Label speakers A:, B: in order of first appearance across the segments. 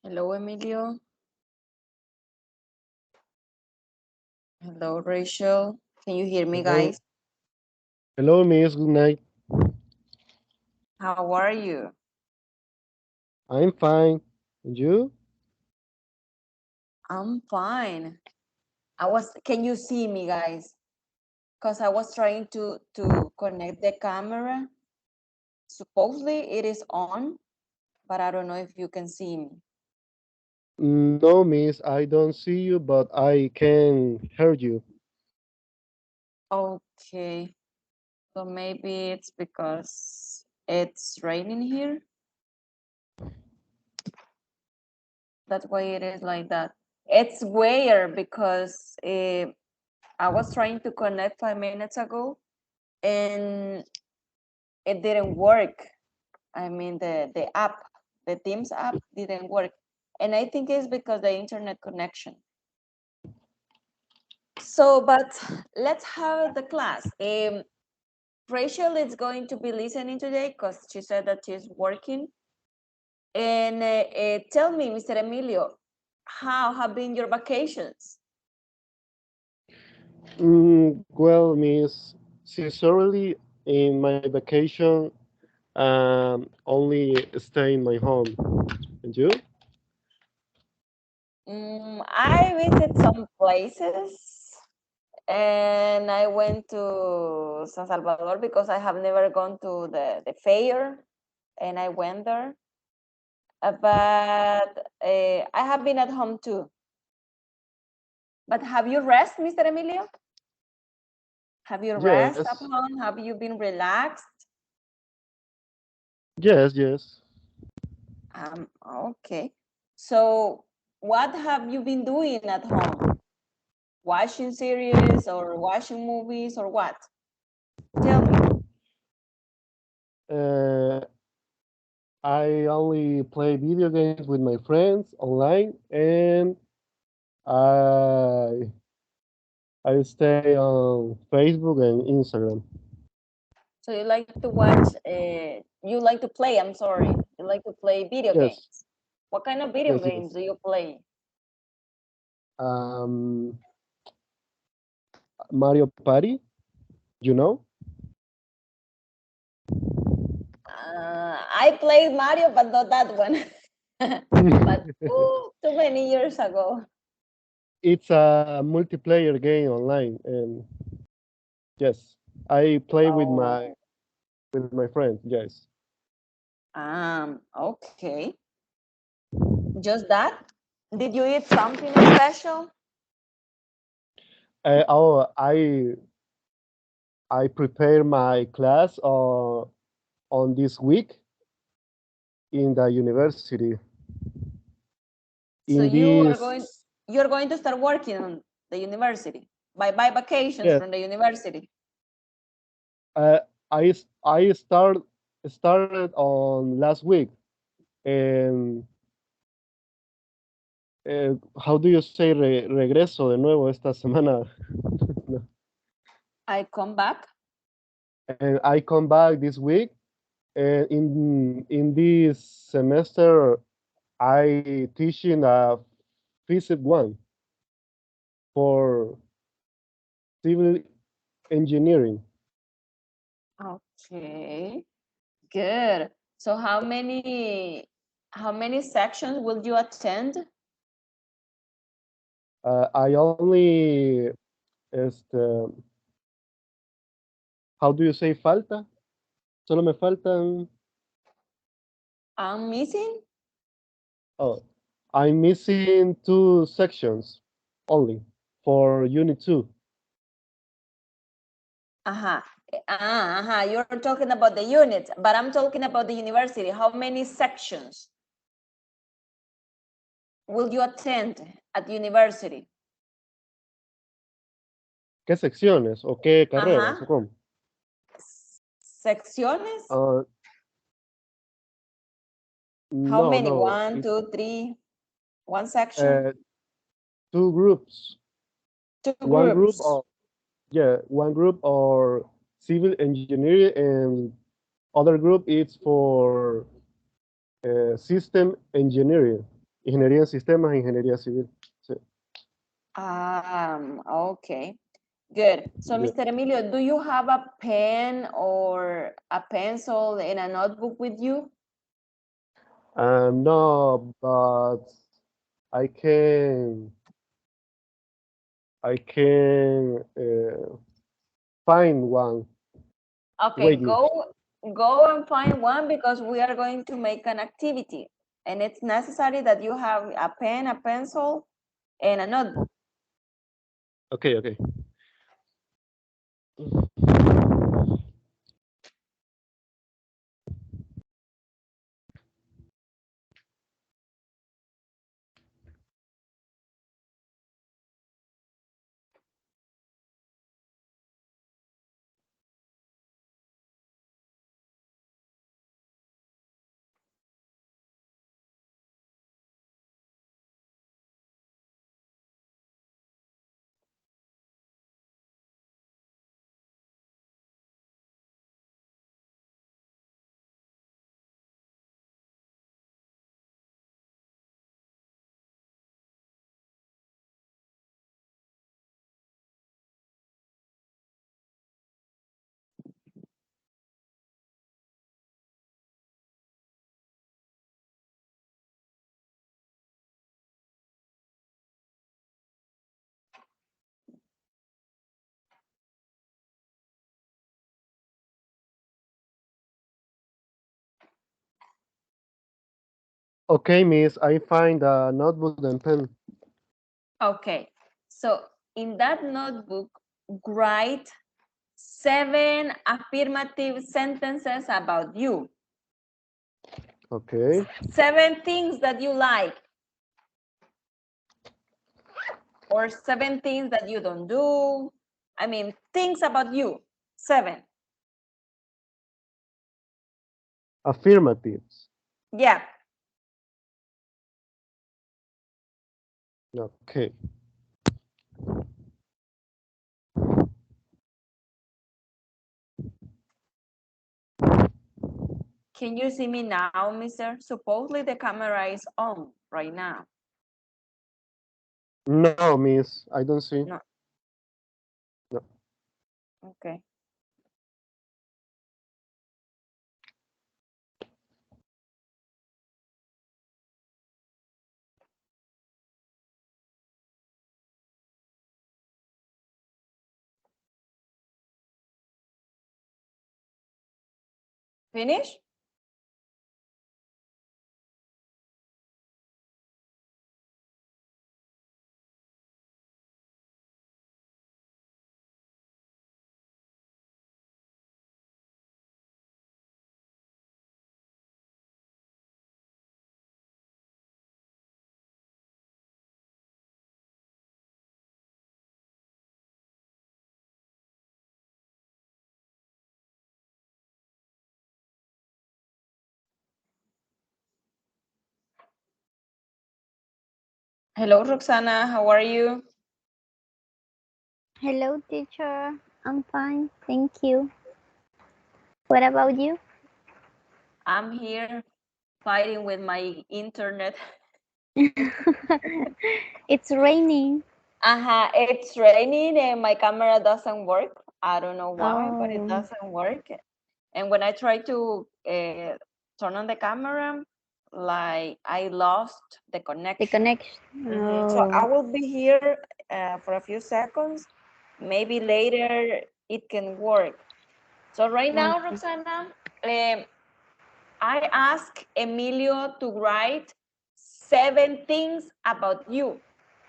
A: Hello, Emilio. Hello, Rachel. Can you hear me,
B: Hello,
A: guys?
B: hello, Miss. Good night.
A: How are you?
B: I'm fine. And you?
A: I'm fine. Can you see me, guys? Because I was trying to connect the camera. Supposedly it is on, but I don't know if you can see me.
B: No, Miss. I don't see you, but I can hear you.
A: Okay. So maybe it's because it's raining here. That's why it is like that. It's weird because I was trying to connect 5 minutes ago and it didn't work. I mean, the app, the Teams app didn't work. And I think it's because the internet connection. So, but let's have the class. Rachel is going to be listening today because she said that she's working. And tell me, Mr. Emilio, how have been your vacations?
B: Well, Miss, sincerely, in my vacation, only stay in my home. And you?
A: I visited some places and I went to San Salvador because I have never gone to the fair and I went there. But I have been at home too. But have you rest, Mr. Emilio? Have you rest at
B: Yes,
A: home? Have you been relaxed?
B: yes.
A: Okay. So what have you been doing at home? Watching series or watching movies or what? Tell me.
B: Uh, I only play video games with my friends online, and I I stay on Facebook and Instagram.
A: So you like to watch, you like to play, I'm sorry. You like to play video
B: Yes,
A: games. What kind of video games
B: yes.
A: do you play?
B: Um, Mario Party, you know?
A: I played Mario, but not that one. But too many years ago.
B: It's a multiplayer game online, and yes, I play
A: Oh,
B: with my friends. Yes,
A: okay. Just that? Did you eat something special?
B: oh, I prepare my class on this week in the university.
A: So
B: In this,
A: you're going to start working on the university by vacations
B: yes,
A: from the university.
B: uh, I started on last week, and how do you say regreso de nuevo esta semana?
A: I come back.
B: And I come back this week. And in this semester, I teaching a physics one for civil engineering.
A: Okay, good. So how many sections will you attend?
B: I only, este, how do you say falta? Solo me faltan,
A: I'm missing.
B: oh, I'm missing two sections only for unit two.
A: Uh-huh. You're talking about the units, but I'm talking about the university. How many sections will you attend at university?
B: ¿Qué secciones o qué carreras o
A: Uh-huh.
B: cómo?
A: Secciones?
B: Uh,
A: How
B: no,
A: many?
B: no,
A: One,
B: it's
A: two, three. One section?
B: uh, two groups.
A: Two
B: One group
A: groups.
B: of one group or civil engineering, and other group is for system engineering. Ingeniería en sistemas e ingeniería civil. Sí.
A: Okay. Good. So,
B: Yeah.
A: Mr. Emilio, do you have a pen or a pencil and a notebook with you?
B: No, but I can find one.
A: Okay,
B: Waiting.
A: go and find one because we are going to make an activity and it's necessary that you have a pen, a pencil, and a notebook.
B: Okay, okay. Okay, miss, I find a notebook and pen.
A: Okay, so in that notebook, write 7 affirmative sentences about you.
B: Okay.
A: 7 things that you like. Or 7 things that you don't do. I mean, things about you. 7.
B: Affirmatives.
A: Yeah.
B: Okay.
A: Can you see me now, mister? Supposedly the camera is on right now.
B: No, miss, I don't see.
A: No.
B: No.
A: Okay. Finish? Hello, Roxana. How are you?
C: Hello, teacher. I'm fine, thank you. What about you?
A: I'm here fighting with my internet.
C: It's raining.
A: It's raining and my camera doesn't work. I don't know why, but it
C: Oh,
A: doesn't work. And when I try to turn on the camera, like I lost the
C: the
A: connection.
C: connection.
A: So I
C: Oh,
A: will be here for a few seconds. Maybe later it can work. So right now,
C: okay.
A: Roxana, I ask Emilio to write 7 things about you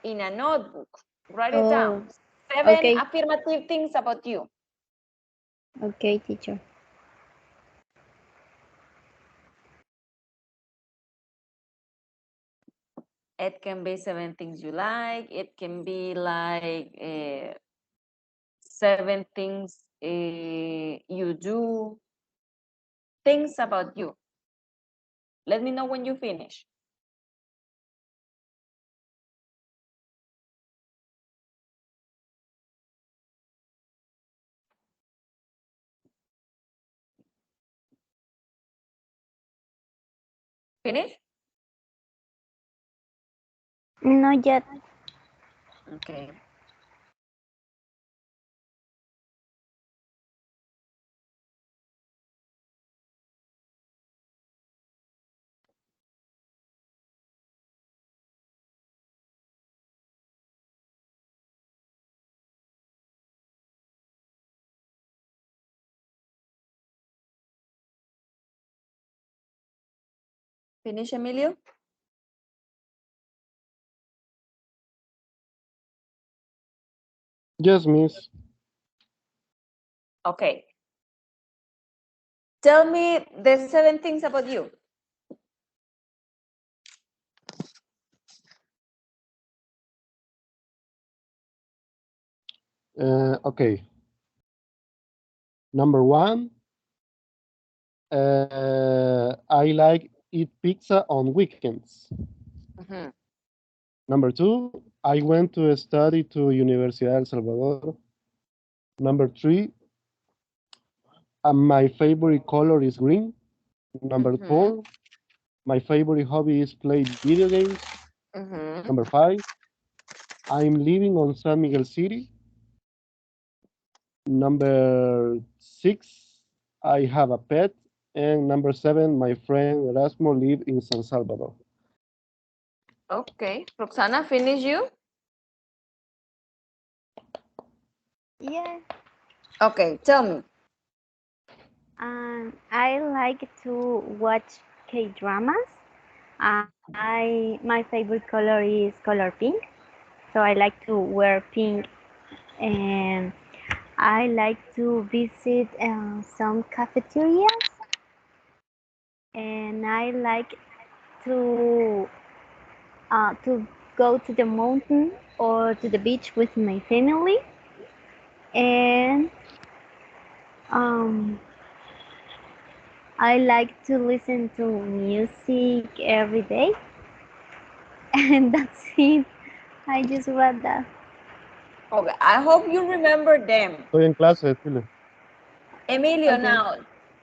A: in a notebook. Write it down.
C: Oh,
A: 7
C: okay.
A: affirmative things about you.
C: Okay, teacher.
A: It can be 7 things you like. It can be like 7 things you do. Things about you. Let me know when you finish. Finish?
C: Not yet.
A: Okay. Finish, Emilio?
B: Yes, miss.
A: Okay. Tell me the 7 things about you.
B: Okay. Number one, I like eat pizza on weekends.
A: Mhm.
B: Number two, I went to study to Universidad El Salvador. Number three, my favorite color is green. Number
A: Mhm.
B: four, my favorite hobby is play video games.
A: Mhm.
B: Number five, I'm living on San Miguel City. Number six, I have a pet. And number seven, my friend Erasmo live in San Salvador.
A: Okay. Roxana, finish you?
C: Yeah.
A: Okay, tell me.
C: I like to watch K-dramas. My favorite color is color pink, so I like to wear pink, and I like to visit some cafeterias, and I like to to go to the mountain or to the beach with my family, and um, I like to listen to music every day, and that's it. I just read that.
A: Okay, I hope you remember them.
B: Estoy en clase, Chile.
A: Emilio,
C: Okay.
A: now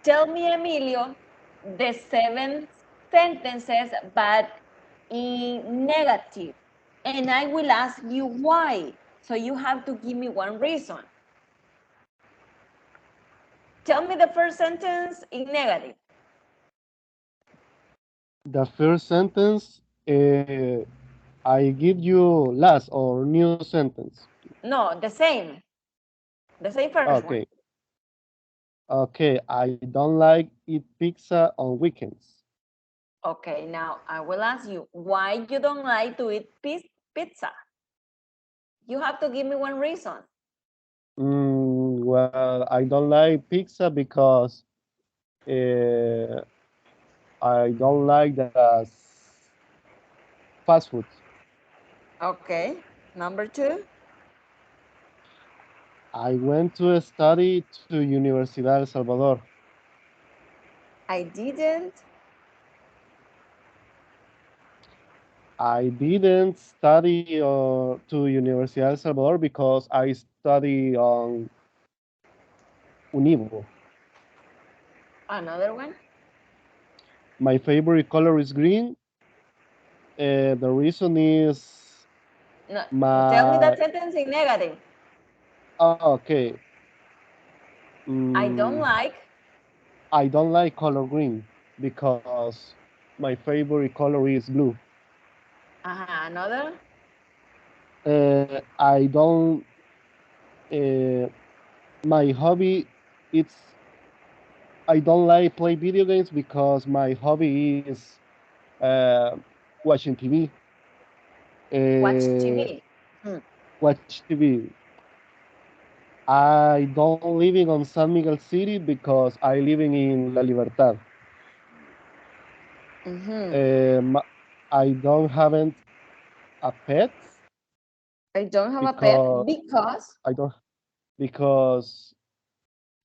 A: tell me, Emilio, the 7 sentences, but in negative. And I will ask you why. So you have to give me one reason. Tell me the first sentence in negative.
B: The first sentence, I give you last or new sentence.
A: No, the same. The same first one.
B: Okay. Okay, I don't like eat pizza on weekends.
A: Okay, now I will ask you why you don't like to eat pizza. You have to give me one reason.
B: Well, I don't like pizza because uh, I don't like the fast food.
A: Okay, number 2.
B: I went to study to Universidad El Salvador.
A: I didn't.
B: I didn't study to Universidad El Salvador because I study on Univo.
A: Another one.
B: My favorite color is green. The reason is
A: No, tell me that
B: my
A: sentence in negative.
B: okay.
A: I don't
B: Mm,
A: like.
B: I don't like color green because my favorite color is blue.
A: Another.
B: I don't. Uh, my hobby it's I don't like play video games because my hobby is uh, watching TV.
A: Watch
B: Uh,
A: TV. Hmm.
B: watch TV. I don't living on San Miguel City because I living in La Libertad.
A: Mhm.
B: Um, I don't haven't a pet
A: I don't have a pet
B: because
A: because.
B: I don't because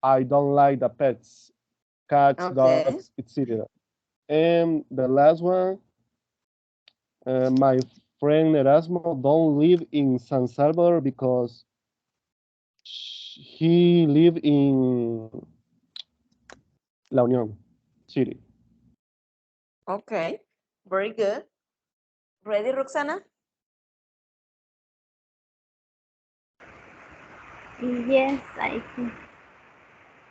B: I don't like the pets, cats,
A: Okay.
B: dogs, etc. And the last one, my friend Erasmo don't live in San Salvador because he live in La Unión City.
A: Okay. Very good. Ready, Roxana?
C: Yes, I think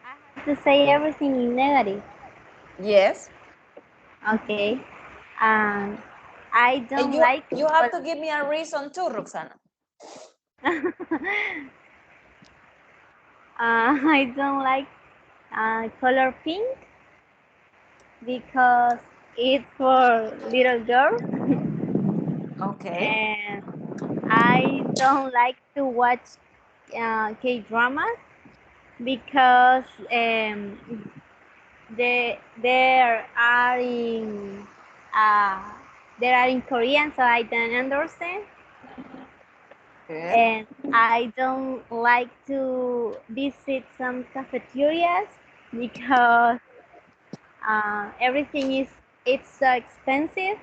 C: I have to say everything in negative.
A: Yes.
C: Okay. Um, I
A: And
C: don't like
A: you have to give me a reason too, Roxana.
C: I don't like color pink because it's for little girls,
A: Okay.
C: and I don't like to watch K dramas because they are in uh, they are in Korean, so I don't understand.
A: Good.
C: And I don't like to visit some cafeterias because everything is it's so expensive,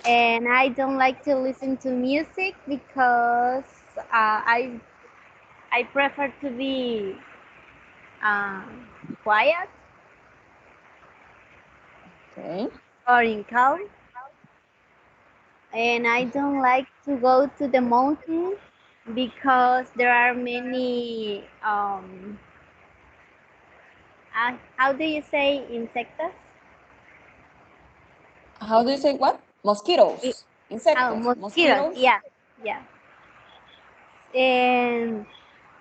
C: and I don't like to listen to music because I prefer to be uh, quiet
A: Okay.
C: or in calm, and I don't like to go to the mountain because there are many how do you say insects?
A: How do you say what?
C: I-
A: Mosquitoes. Insectos.
C: Mosquitoes,
A: Mosquitoes.
C: yeah, yeah. And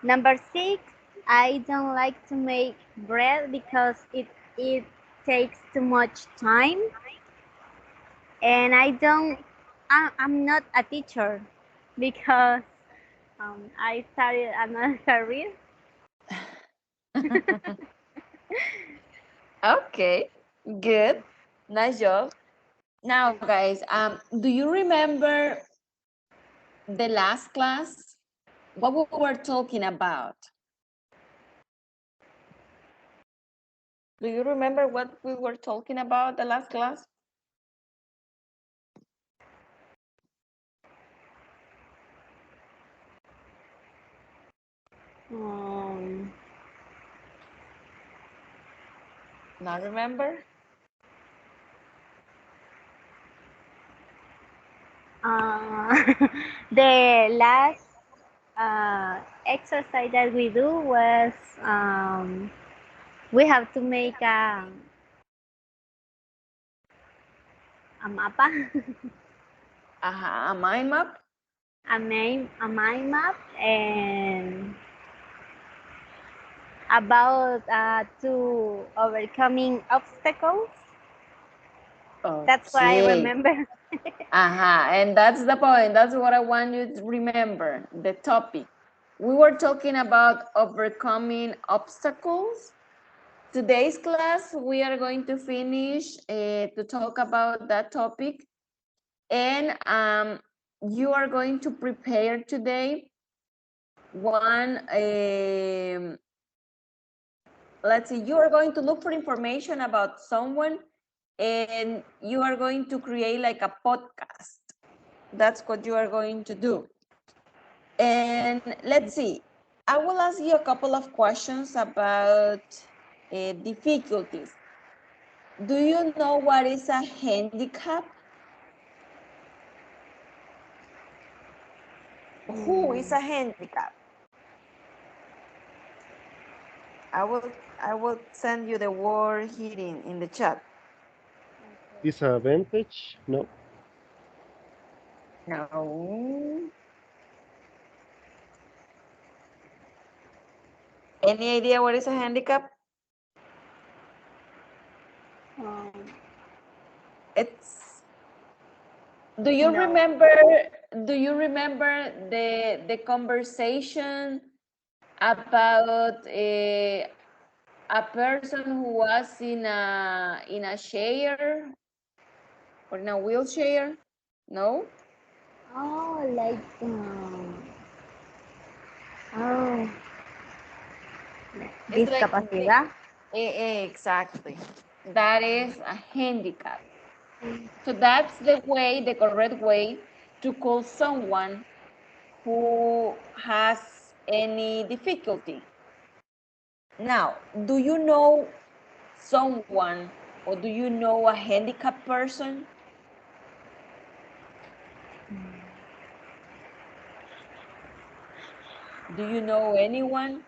C: number six, I don't like to make bread because it takes too much time, and I'm not a teacher because I started another career.
A: Okay. Good. Nice job. Now, guys, do you remember the last class? What we were talking about? Do you remember what we were talking about the last class?
C: Um,
A: Not remember?
C: uh, the last exercise that we do was we have to make a mapa,
A: A mind map?
C: a mind map, and about to overcoming obstacles. That's what I
A: Okay.
C: remember.
A: And that's the point. That's what I want you to remember, the topic. We were talking about overcoming obstacles. Today's class, we are going to finish to talk about that topic. And you are going to prepare today one, let's see, you are going to look for information about someone and you are going to create like a podcast. That's what you are going to do. And let's see, I will ask you a couple of questions about difficulties. Do you know what is a handicap? Who is a handicap? I will send you the word here in the chat.
B: Disadvantage? No.
A: No. Any idea what is a handicap?
C: Um,
A: It's do you
C: no.
A: remember the conversation about a person who was in a chair or in a wheelchair? No?
C: Oh, like oh,
A: It's like
C: discapacidad.
A: exactly. That is a handicap. So that's the way, the correct way to call someone who has any difficulty. Now, do you know someone or do you know a handicapped person? Do you know anyone?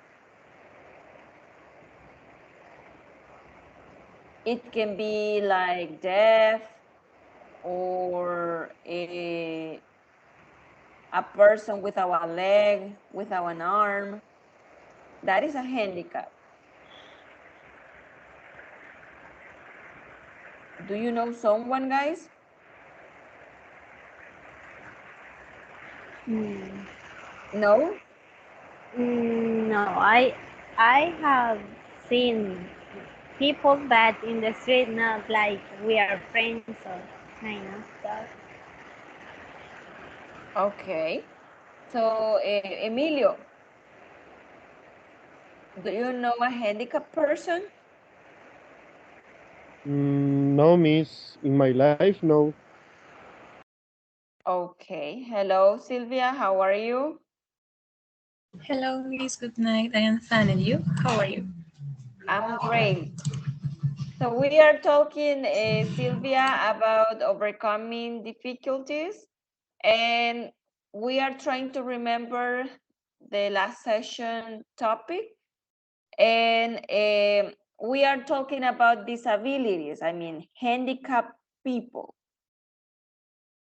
A: It can be like deaf or a person without a leg, without an arm. That is a handicap. Do you know someone, guys?
C: Mm,
A: No?
C: no, I have seen people, but in the street, not like we are friends or kind of stuff.
A: Okay. So, Emilio, do you know a handicapped person?
B: No, miss. In my life, no.
A: Okay. Hello, Sylvia. How are you?
D: Hello, Miss. Good night. I am fine. And you? How are you?
A: I'm great. So we are talking, Sylvia, about overcoming difficulties, and we are trying to remember the last session topic, and we are talking about disabilities, I mean, handicapped people.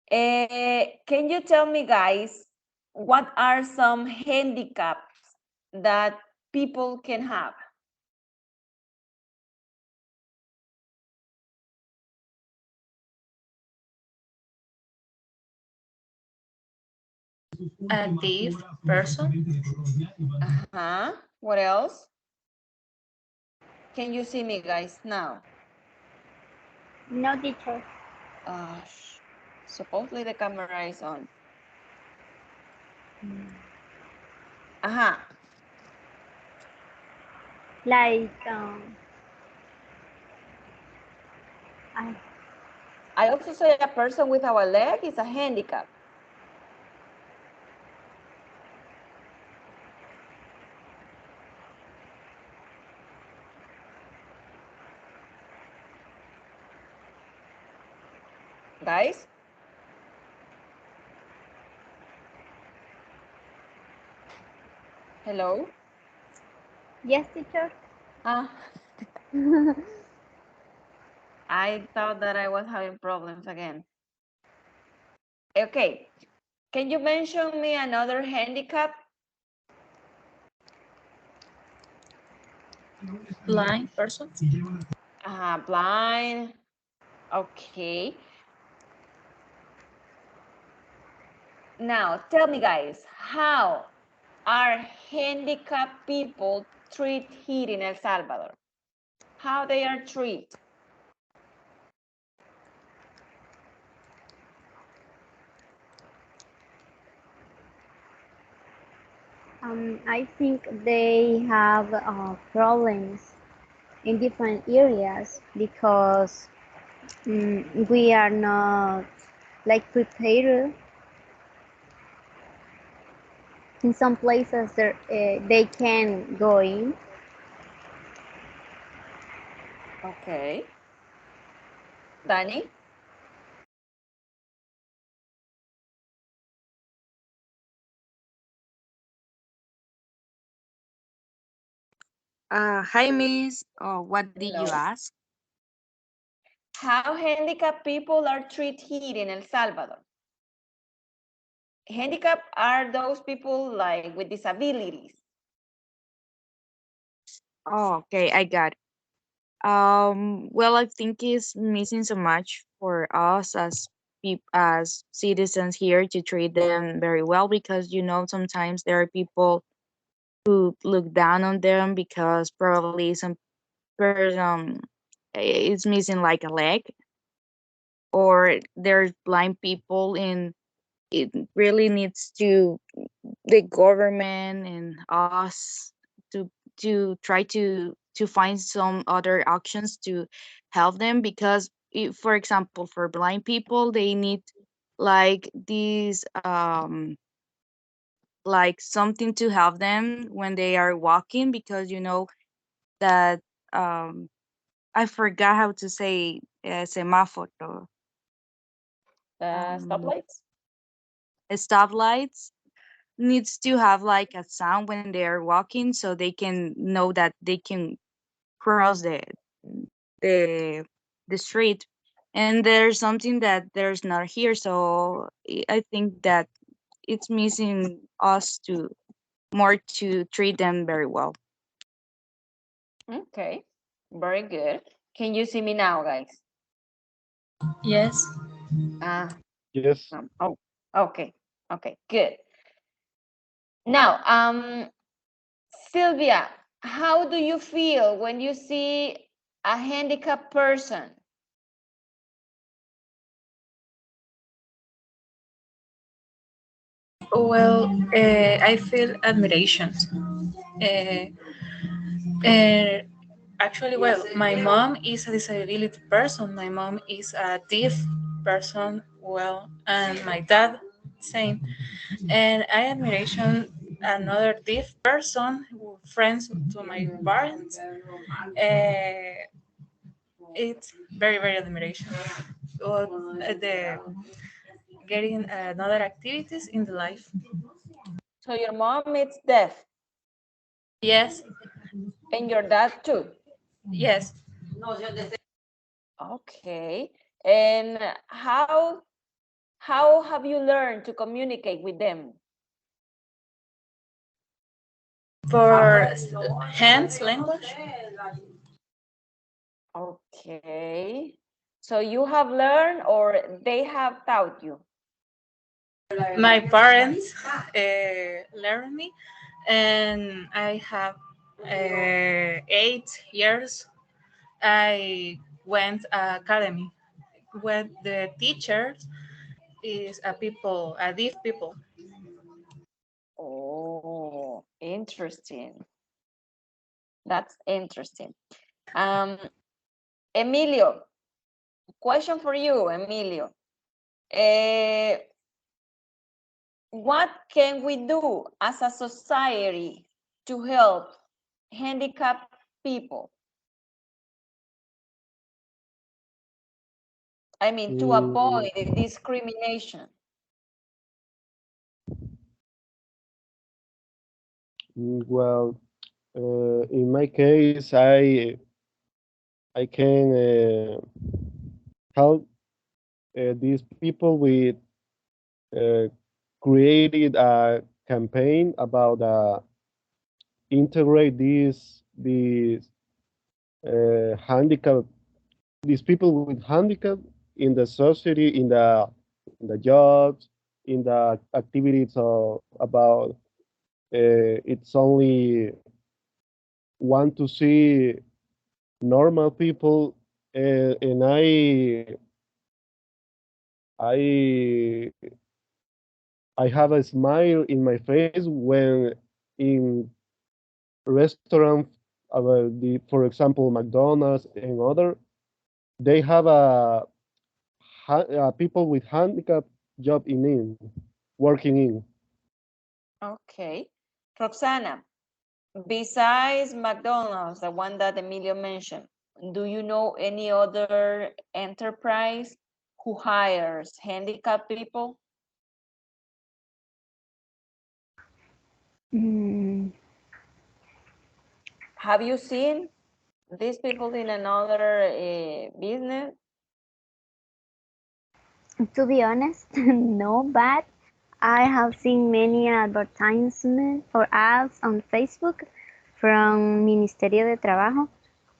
A: Can you tell me, guys, what are some handicaps that people can have?
D: A deaf person?
A: Uh-huh. What else? Can you see me, guys, now?
C: No, teacher.
A: Supposedly the camera is on. Uh-huh.
C: Like
A: I also say a person without a leg is a handicap. Guys? Hello?
C: yes, teacher.
A: Ah, I thought that I was having problems again. Okay. Can you mention me another handicap?
D: Blind person?
A: Blind. Okay. Now, tell me, guys, how are handicapped people treated here in El Salvador? How they are treated?
C: I think they have problems in different areas because we are not like prepared. In some places there, they can go in.
A: Okay. Danny?
E: Hi, Miss. What did you
A: Hello.
E: ask?
A: How handicapped people are treated here in El Salvador? Handicapped are those people like with disabilities.
E: Oh, okay, I got it. Well, I think it's missing so much for us as as citizens here to treat them very well because sometimes there are people who look down on them because probably some person is missing like a leg, or there's blind people, and it really needs to the government and us to try to find some other actions to help them because if, for example, for blind people they need like these like something to help them when they are walking because that um I forgot how to say semáforo, um
A: Stoplights?
E: stoplights. needs to have like a sound when they are walking so they can know that they can cross the the street. And there's something that there's not here, so I think that it's missing us to more to treat them very well.
A: Okay, very good. Can you see me now, guys?
D: Yes.
A: Ah,
B: Yes.
A: oh, okay, okay, good. Now, Sylvia, how do you feel when you see a handicapped person?
D: Well, I feel admiration. Uh, uh, Actually, well, my mom is a disability person. My mom is a deaf person. Well, and my dad, same. And I admiration another deaf person, friends to my parents. It's very, very admiration. But the getting another activities in the life.
A: So your mom is deaf
D: Yes,
A: and your dad too.
D: yes.
A: Okay. And how have you learned to communicate with them?
D: For hands language,
A: Okay. So you have learned or they have taught you?
D: my parents learned me, and I have 8 years. I went academy where the teachers is a deaf people.
A: Oh, interesting. That's interesting. Um, Emilio, question for you, Emilio. What can we do as a society to help handicapped people? I mean, to avoid discrimination.
B: Well, in my case, I can help these people with uh, created a campaign about integrate these handicap these people with handicap in the society, in the jobs, in the activities of about it's only want to see normal people, and I I have a smile in my face when in restaurants, for example, McDonald's and other, they have people with handicap job working in.
A: Okay. Roxana, besides McDonald's, the one that Emilio mentioned, do you know any other enterprise who hires handicapped people?
C: Mm,
A: Have you seen these people in another business?
C: to be honest, no, but I have seen many advertisements for ads on Facebook from Ministerio de Trabajo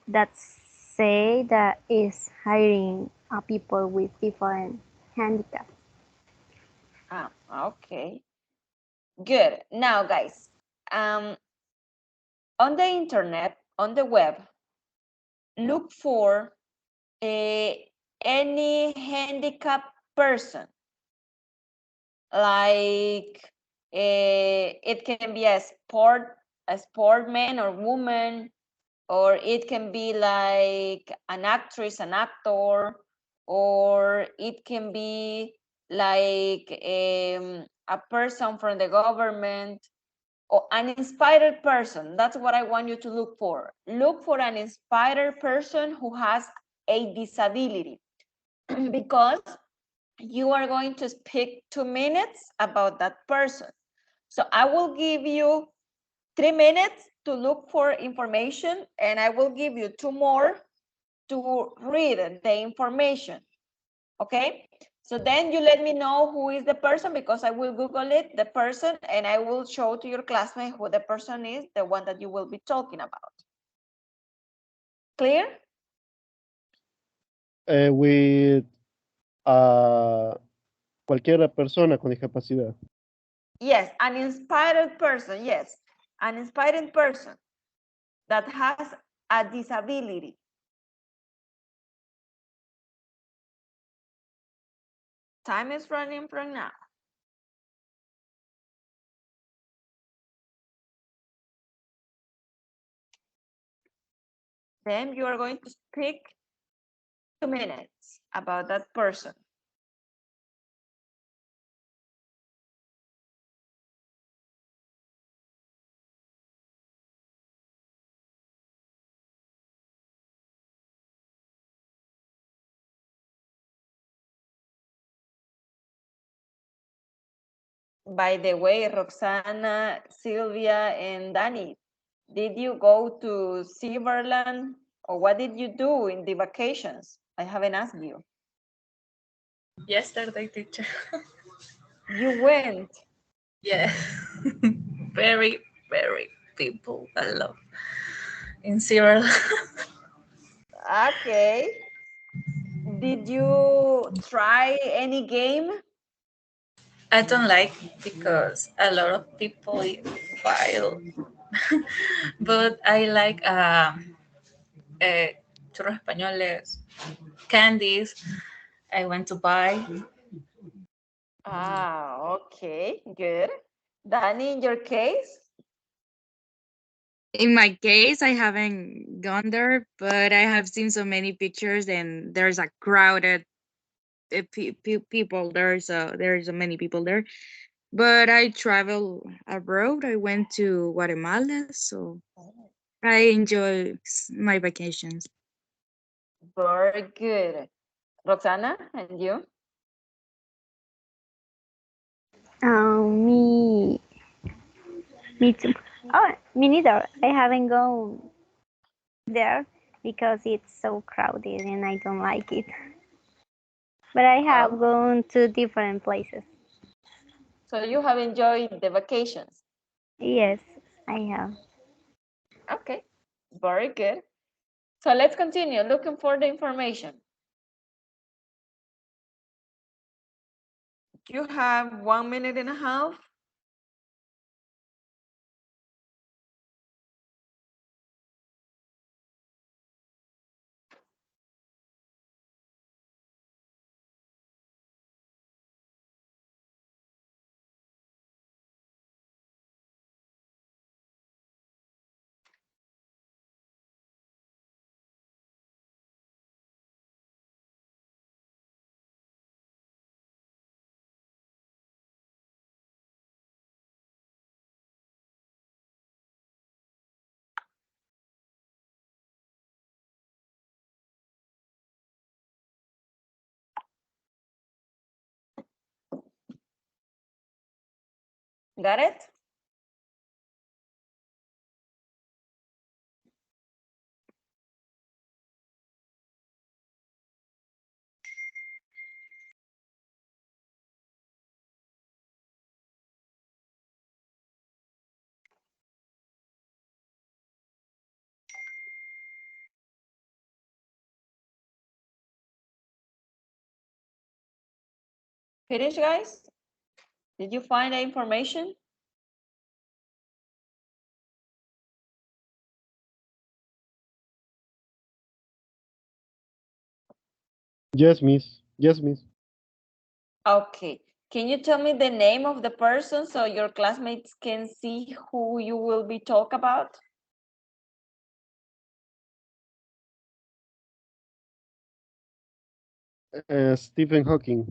C: that say that is hiring people with different handicaps.
A: Ah, okay. Good. Now, guys, um, on the internet, on the web, look for any handicapped person. Like it can be a sportman or woman, or it can be like an actress, an actor, or it can be like a person from the government or an inspired person. That's what I want you to look for. Look for an inspired person who has a disability because you are going to speak 2 minutes about that person. So I will give you 3 minutes to look for information, and I will give you 2 more to read the information. Okay? So then you let me know who is the person, because I will Google it, the person, and I will show to your classmate who the person is, the one that you will be talking about. Clear?
B: With cualquier persona con discapacidad.
A: Yes, an inspired person, yes. An inspired person that has a disability. Time is running from now. Then you are going to speak 2 minutes about that person. By the way, Roxana, Sylvia, and Danny, did you go to Silverland, or what did you do in the vacations? I haven't asked you.
D: Yesterday, teacher.
A: You went.
D: Yeah. Very, very people I love in Sierra.
A: Okay. Did you try any game?
D: I don't like because a lot of people file, but I like churros españoles, candies. I went to buy.
A: Ah, okay, good. Danny, in your case?
E: In my case, I haven't gone there, but I have seen so many pictures, and there's a crowded people there, so there's so many people there. But I travel abroad. I went to Guatemala, so I enjoy my vacations.
A: Very good. Roxana, and you?
C: Me, me too. Oh, me neither. I haven't gone there because it's so crowded and I don't like it. But I have
A: Oh.
C: gone to different places.
A: So you have enjoyed the vacations?
C: Yes, I have.
A: Okay, very good. So let's continue looking for the information. You have 1 minute and a half. Got it? Finish, guys? Did you find the information?
B: Yes, miss. Yes, miss.
A: Okay. Can you tell me the name of the person so your classmates can see who you will be talk about?
B: Stephen Hawking.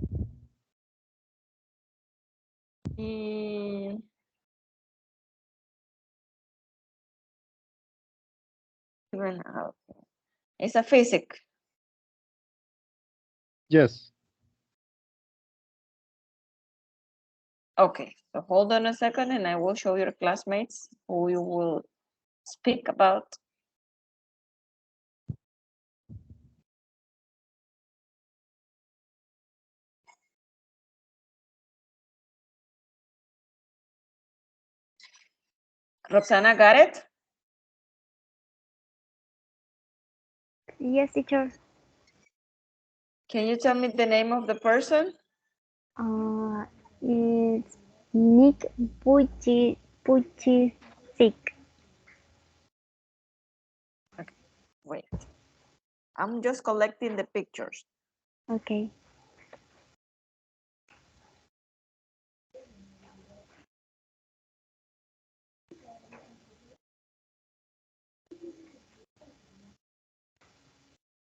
A: Mm. Stephen Hawking. It's a physics.
B: Yes.
A: Okay. So hold on a second and I will show your classmates who you will speak about. Roxana, got it?
C: Yes, teacher.
A: Can you tell me the name of the person?
C: It's Nick Sick.
A: Wait. I'm just collecting the pictures.
C: Okay.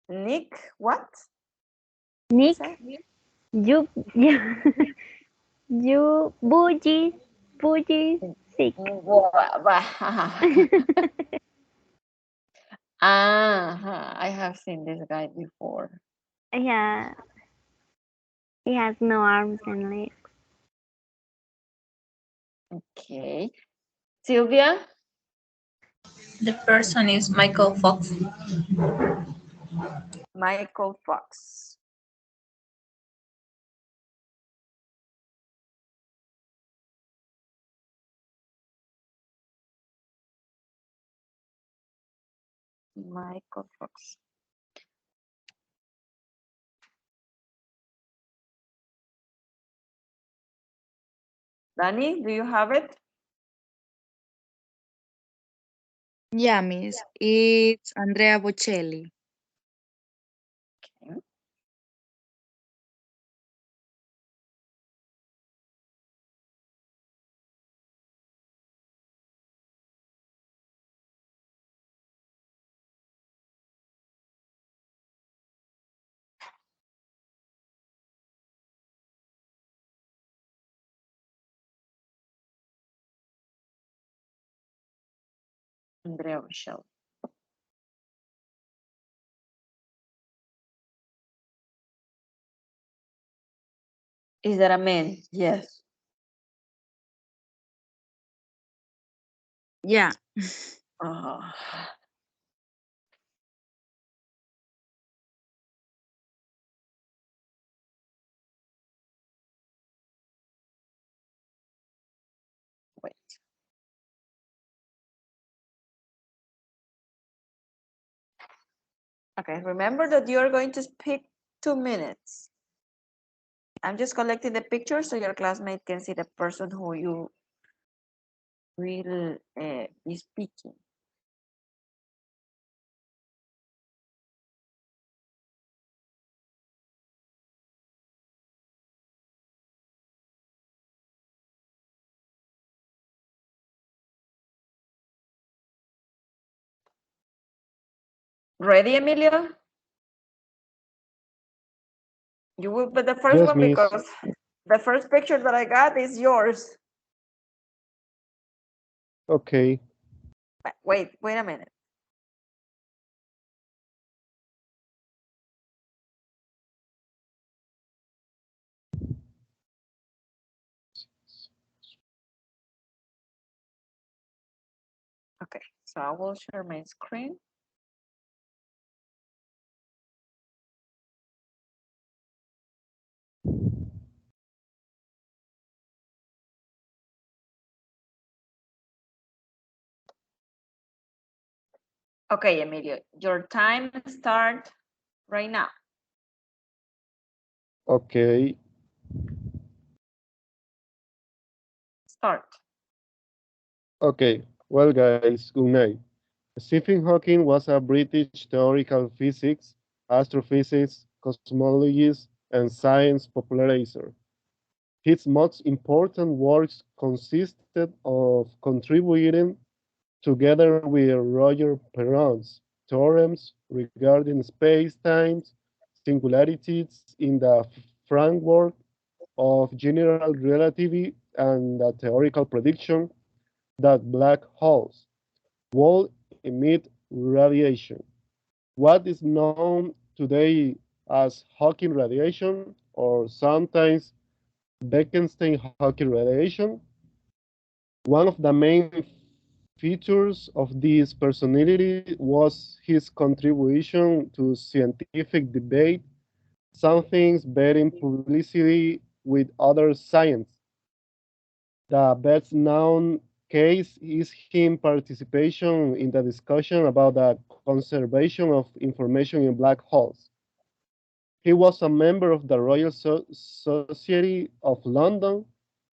A: Nick, what?
C: Nick,
A: Say?
C: you, you, Bougie Sick.
A: I have seen this guy before.
C: Yeah, he has no arms and legs.
A: Okay. Sylvia?
D: The person is Michael Fox.
A: Michael Fox. Michael Fox. Danny, do you have it?
E: Yeah, miss. It's Andrea Bocelli.
A: Okay. Andrea Rochelle. Is that a man? Yes.
E: Yeah.
A: Uh, wait. Okay, remember that you are going to speak 2 minutes. I'm just collecting the pictures so your classmate can see the person who you will be speaking. Ready, Emilio? You will be the first
B: Yes,
A: one
B: miss.
A: because the first picture that I got is yours.
B: Okay.
A: Wait a minute. Okay, so I will share my screen. Okay, Emilio, your time start right now.
B: Okay.
A: Start.
B: Okay. Well, guys, good night. Stephen Hawking was a British theoretical physics, astrophysics, cosmologist, and science popularizer. His most important works consisted of contributing, together with Roger Perron's theorems regarding space-time singularities in the framework of general relativity and the theoretical prediction that black holes will emit radiation. What is known today as Hawking radiation, or sometimes Bekenstein-Hawking radiation, One of the main features of this personality was his contribution to scientific debate, some things bearing publicity with other science. The best known case is his participation in the discussion about the conservation of information in black holes. He was a member of the Royal Society of London,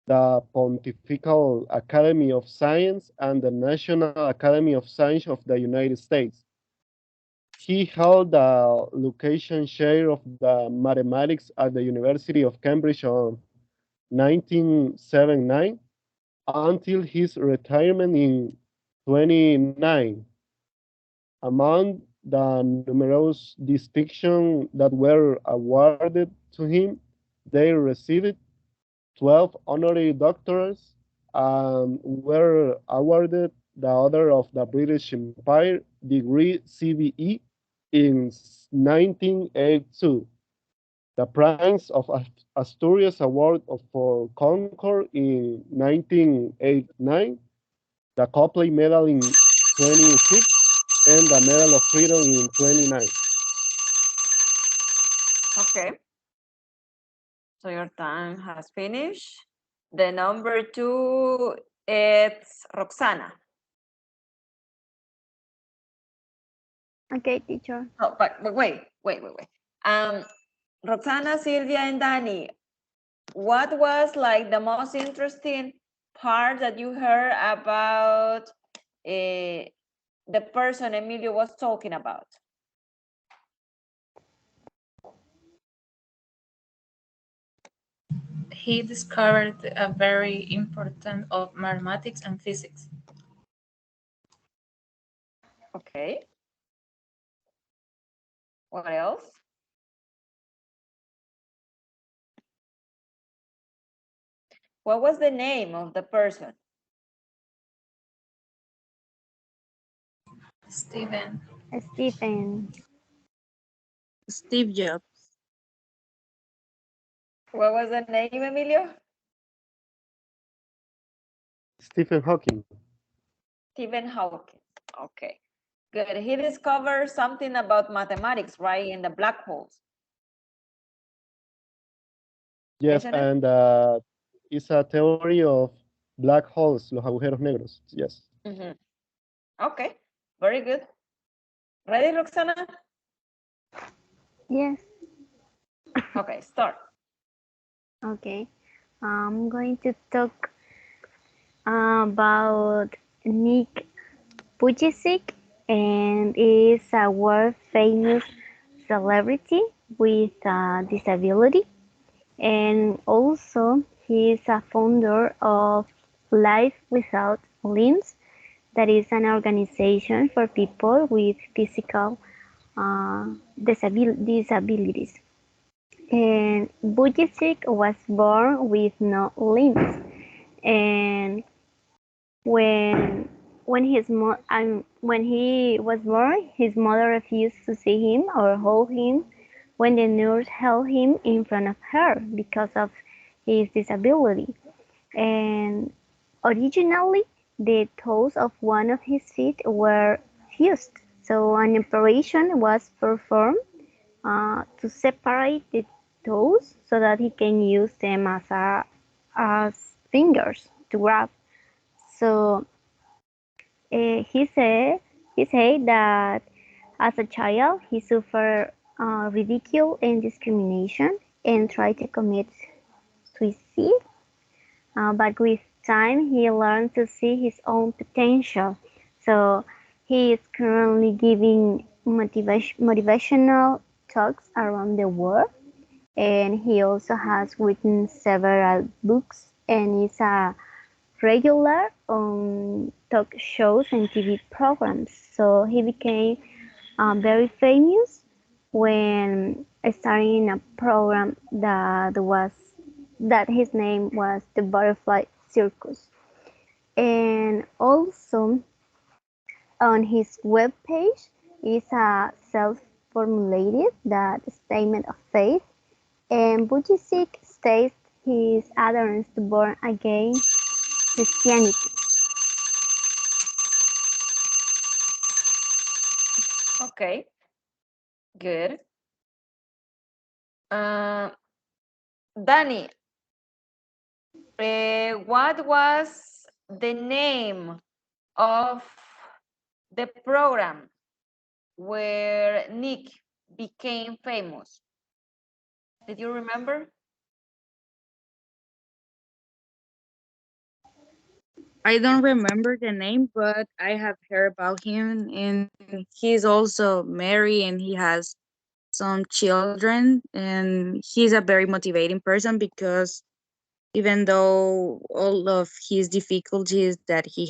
B: the Pontifical Academy of Science, and the National Academy of Science of the United States. He held the Lucasian Chair of the Mathematics at the University of Cambridge on 1979 until his retirement in 29. Among the numerous distinctions that were awarded to him, they received 12 honorary doctorates and were awarded the Order of the British Empire degree CBE in 1982, the Prince of Asturias Award for Concord in 1989, the Copley Medal in 26, and the Medal of Freedom in 29.
A: Okay. So your time has finished. The number 2, it's Roxana.
C: Okay, teacher.
A: Oh, but wait. Roxana, Sylvia, and Danny, what was like the most interesting part that you heard about the person Emilio was talking about?
D: He discovered a very important of mathematics and physics.
A: Okay. What else? What was the name of the person?
D: Stephen.
C: Stephen.
E: Steve Jobs.
A: What was the name, Emilio?
B: Stephen Hawking.
A: Stephen Hawking. Okay, good. He discovered something about mathematics, right, in the black holes.
B: Yes,
A: Isn't it?
B: and it's a theory of black holes, los agujeros negros. Yes.
A: Mhm. Okay, very good. Ready, Roxana?
C: Yes.
A: Okay, start.
C: Okay. I'm going to talk about Nick Vujicic, and is a world famous celebrity with a disability, and also he is a founder of Life Without Limbs, that is an organization for people with physical disabilities. And Vujicic was born with no limbs, and when when he was born, his mother refused to see him or hold him when the nurse held him in front of her because of his disability. And originally, the toes of one of his feet were fused, so an operation was performed to separate the toes so that he can use them as fingers to grab. So he said that as a child he suffered ridicule and discrimination and tried to commit suicide. But with time he learned to see his own potential. So he is currently giving motivational talks around the world, and he also has written several books and is a regular on talk shows and TV programs. So he became very famous when starring in a program that his name was the Butterfly Circus. And also on his webpage is a self-formulated that statement of faith, and Vujicic states his adherence to born again Christianity.
A: Okay, good. Danny, what was the name of the program where Nick became famous? Did you remember?
E: I don't remember the name, but I have heard about him, and he's also married and he has some children, and he's a very motivating person because even though all of his difficulties that he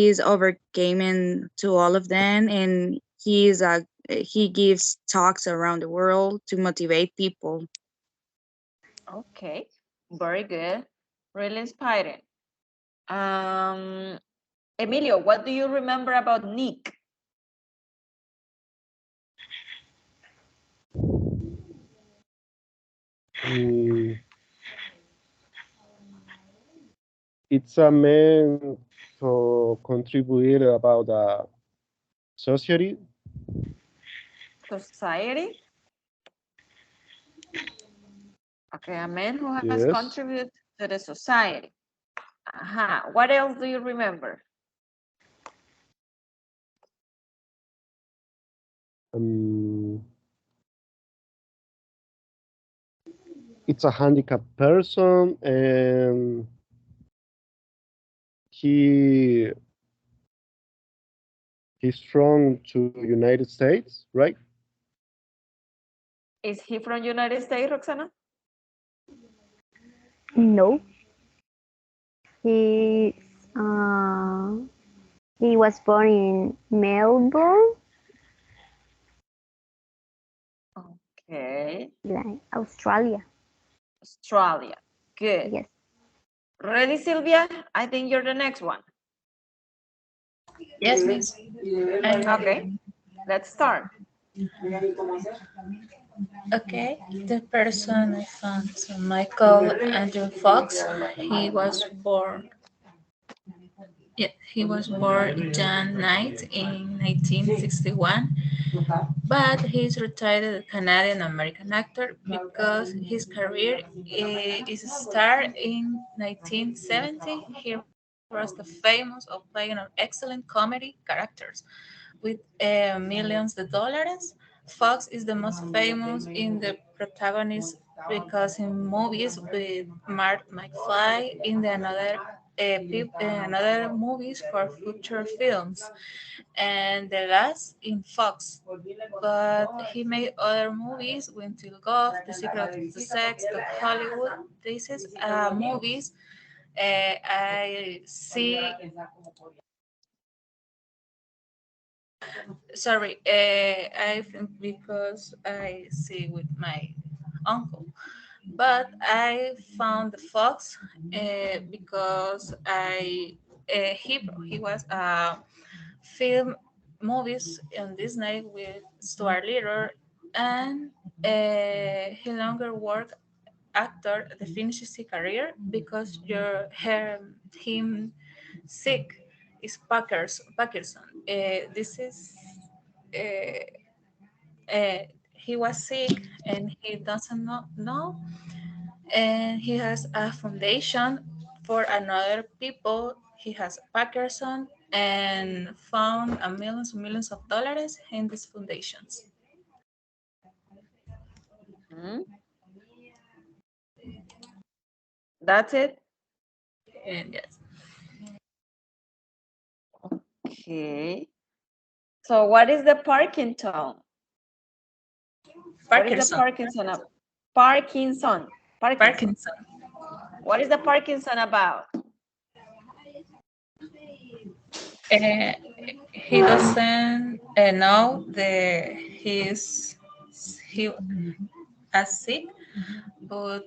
E: is overcoming to all of them, and he gives talks around the world to motivate people.
A: Okay, very good. Really inspiring. Emilio, what do you remember about Nick?
B: Mm, it's a man to contribute about the society.
A: Society? Okay, a man who has
B: Yes.
A: contributed to the society. What else do you remember?
B: Um, it's a handicapped person, and he he's from to United States, right?
A: Is he from United States, Roxana?
C: No, he uh, he was born in Melbourne,
A: Okay,
C: like Australia.
A: Australia. Good.
C: Yes.
A: Ready, Sylvia? I think you're the next one.
D: Yes, miss.
A: Okay, let's start.
D: Okay, the person I found, so Michael Andrew Fox, he was born. Yeah, he was born Jan 9th in 1961, but he's retired Canadian American actor because his career is start in 1970. He was the famous of playing an excellent comedy characters with millions of dollars. Fox is the most famous in the protagonist because in movies with Mark McFly in the another movies for future films, and the last in Fox. But he made other movies, Went to Golf, The Secret of the Sex, but Hollywood. This is movies I see. Sorry, I think because I see with my uncle, but I found the fox because he was film movies on Disney with Stuart Little, and he longer worked actor that finishes his career because him sick is Parkinson. This is uh, he was sick and he doesn't know, and he has a foundation for another people. He has Parkinson and found a millions of dollars in these foundations.
A: Hmm? That's it?
D: And yes,
A: Okay. So what is the Parkinson? What is the
D: Parkinson.
A: Parkinson? Parkinson.
D: Parkinson.
A: What is the Parkinson about?
D: Uh, he doesn't know he as sick, but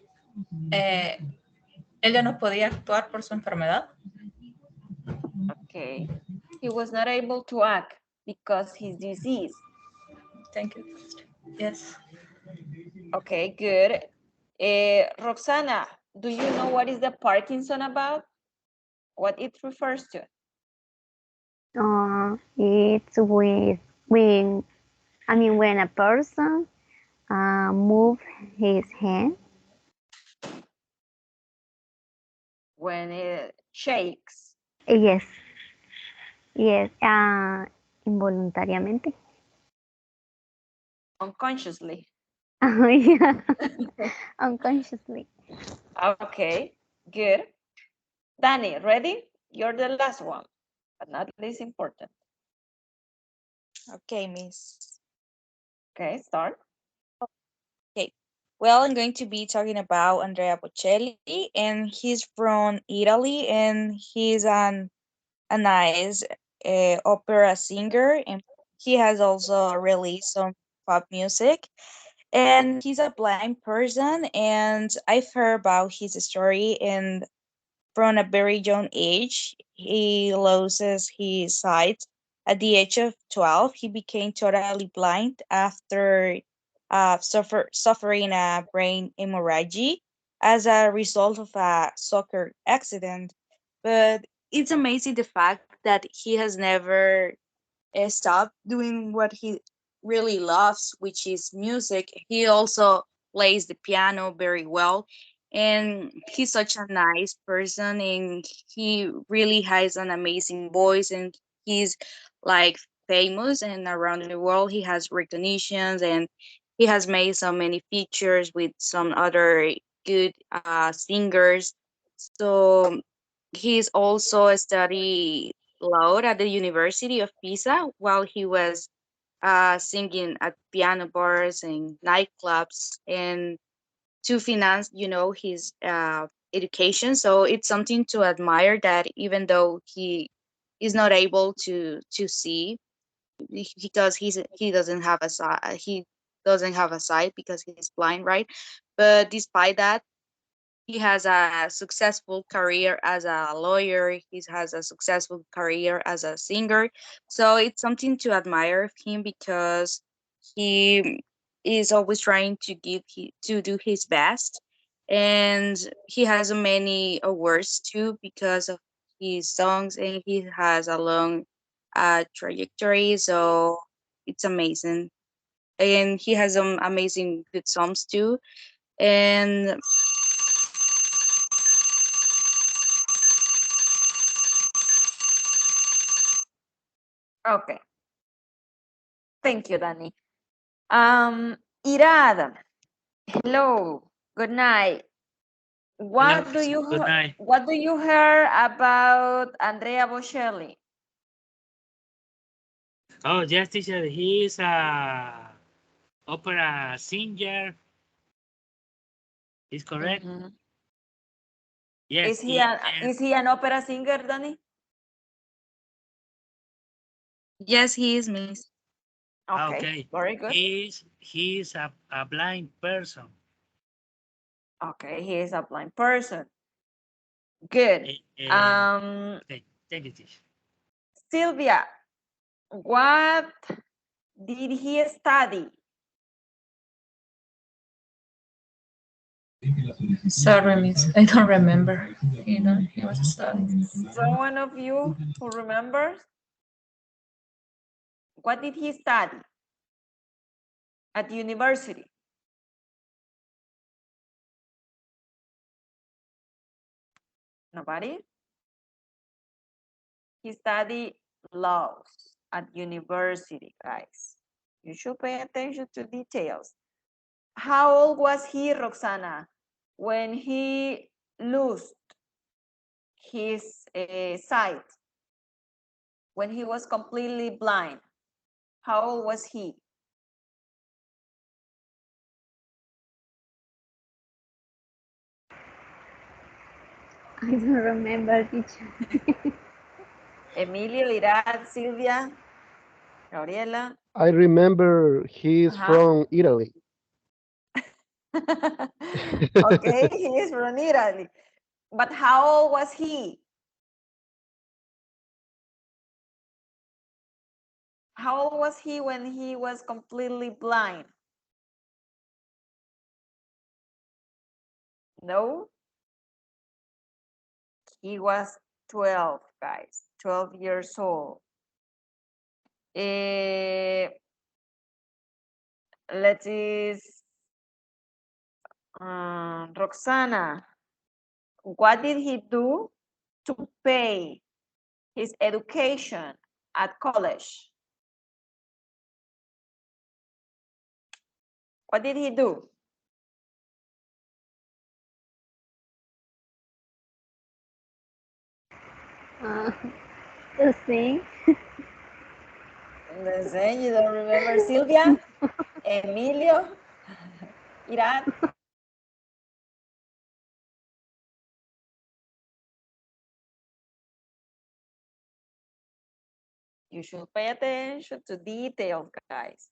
D: él ya no podía actuar por su enfermedad.
A: Okay. He was not able to act because his disease.
D: Thank you. Yes.
A: Okay, good. Roxana, do you know what is the Parkinson about? what it refers to.
C: It's with when when a person move his hand.
A: When it shakes.
C: Yes, yes. Involuntariamente.
A: Unconsciously.
C: Yeah. Unconsciously.
A: Okay, good. Danny, ready? You're the last one, but not least important.
E: Okay, Miss.
A: Okay, start.
E: Okay. Well, I'm going to be talking about Andrea Bocelli, and he's from Italy, and he's a nice opera singer, and he has also released some pop music. And he's a blind person, and I've heard about his story. And from a very young age, he loses his sight. At the age of 12, he became totally blind after suffering a brain hemorrhage as a result of a soccer accident. But it's amazing the fact that he has never stopped doing what he really loves, which is music. He also plays the piano very well, and he's such a nice person, and he really has an amazing voice, and he's like famous and around the world. He has recognitions, and he has made so many features with some other good singers. So he's also studied law at the University of Pisa while he was singing at piano bars and nightclubs and to finance, his education. So it's something to admire that even though he is not able to see because he doesn't have a sight because he's blind, right? But despite that, he has a successful career as a lawyer. He has a successful career as a singer. So it's something to admire of him because he is always trying to do his best, and he has many awards too because of his songs, and he has a long trajectory. So it's amazing, and he has some amazing good songs too. And
A: Okay, thank you, Danny. Irad, hello, good night.
F: Hello,
A: What do you
F: good night.
A: what do you hear about Andrea Bocelli?
F: Oh, yes, teacher. He is a opera singer. Is correct?
A: Mhm.
F: Yes.
A: Is he an opera singer, Danny?
E: yes, he is Miss.
A: Okay,
F: Okay.
A: very good.
F: He is a blind person.
A: Okay, he is a blind person. Good.
F: Okay. Thank you, teacher.
A: Sylvia, what did he study?
D: Sorry, Miss. I don't remember. He was studying.
A: Someone of you who remembers? What did he study at university? Nobody? He studied laws at university, guys. You should pay attention to details. How old was he, Roxana, when he lost his sight? When he was completely blind? How old was he?
C: I don't remember, teacher.
A: Emilio, Irad, Silvia, Gabriela.
B: I remember he's
A: Uh-huh.
B: from Italy.
A: Okay, he is from Italy. But how old was he? How old was he when he was completely blind? No? He was 12, guys, 12 years old. Let's see, Roxana, what did he do to pay his education at college? What did he do?
C: To sing.
A: Listen, you don't remember Sylvia? Emilio? Iran? You should pay attention to details, guys.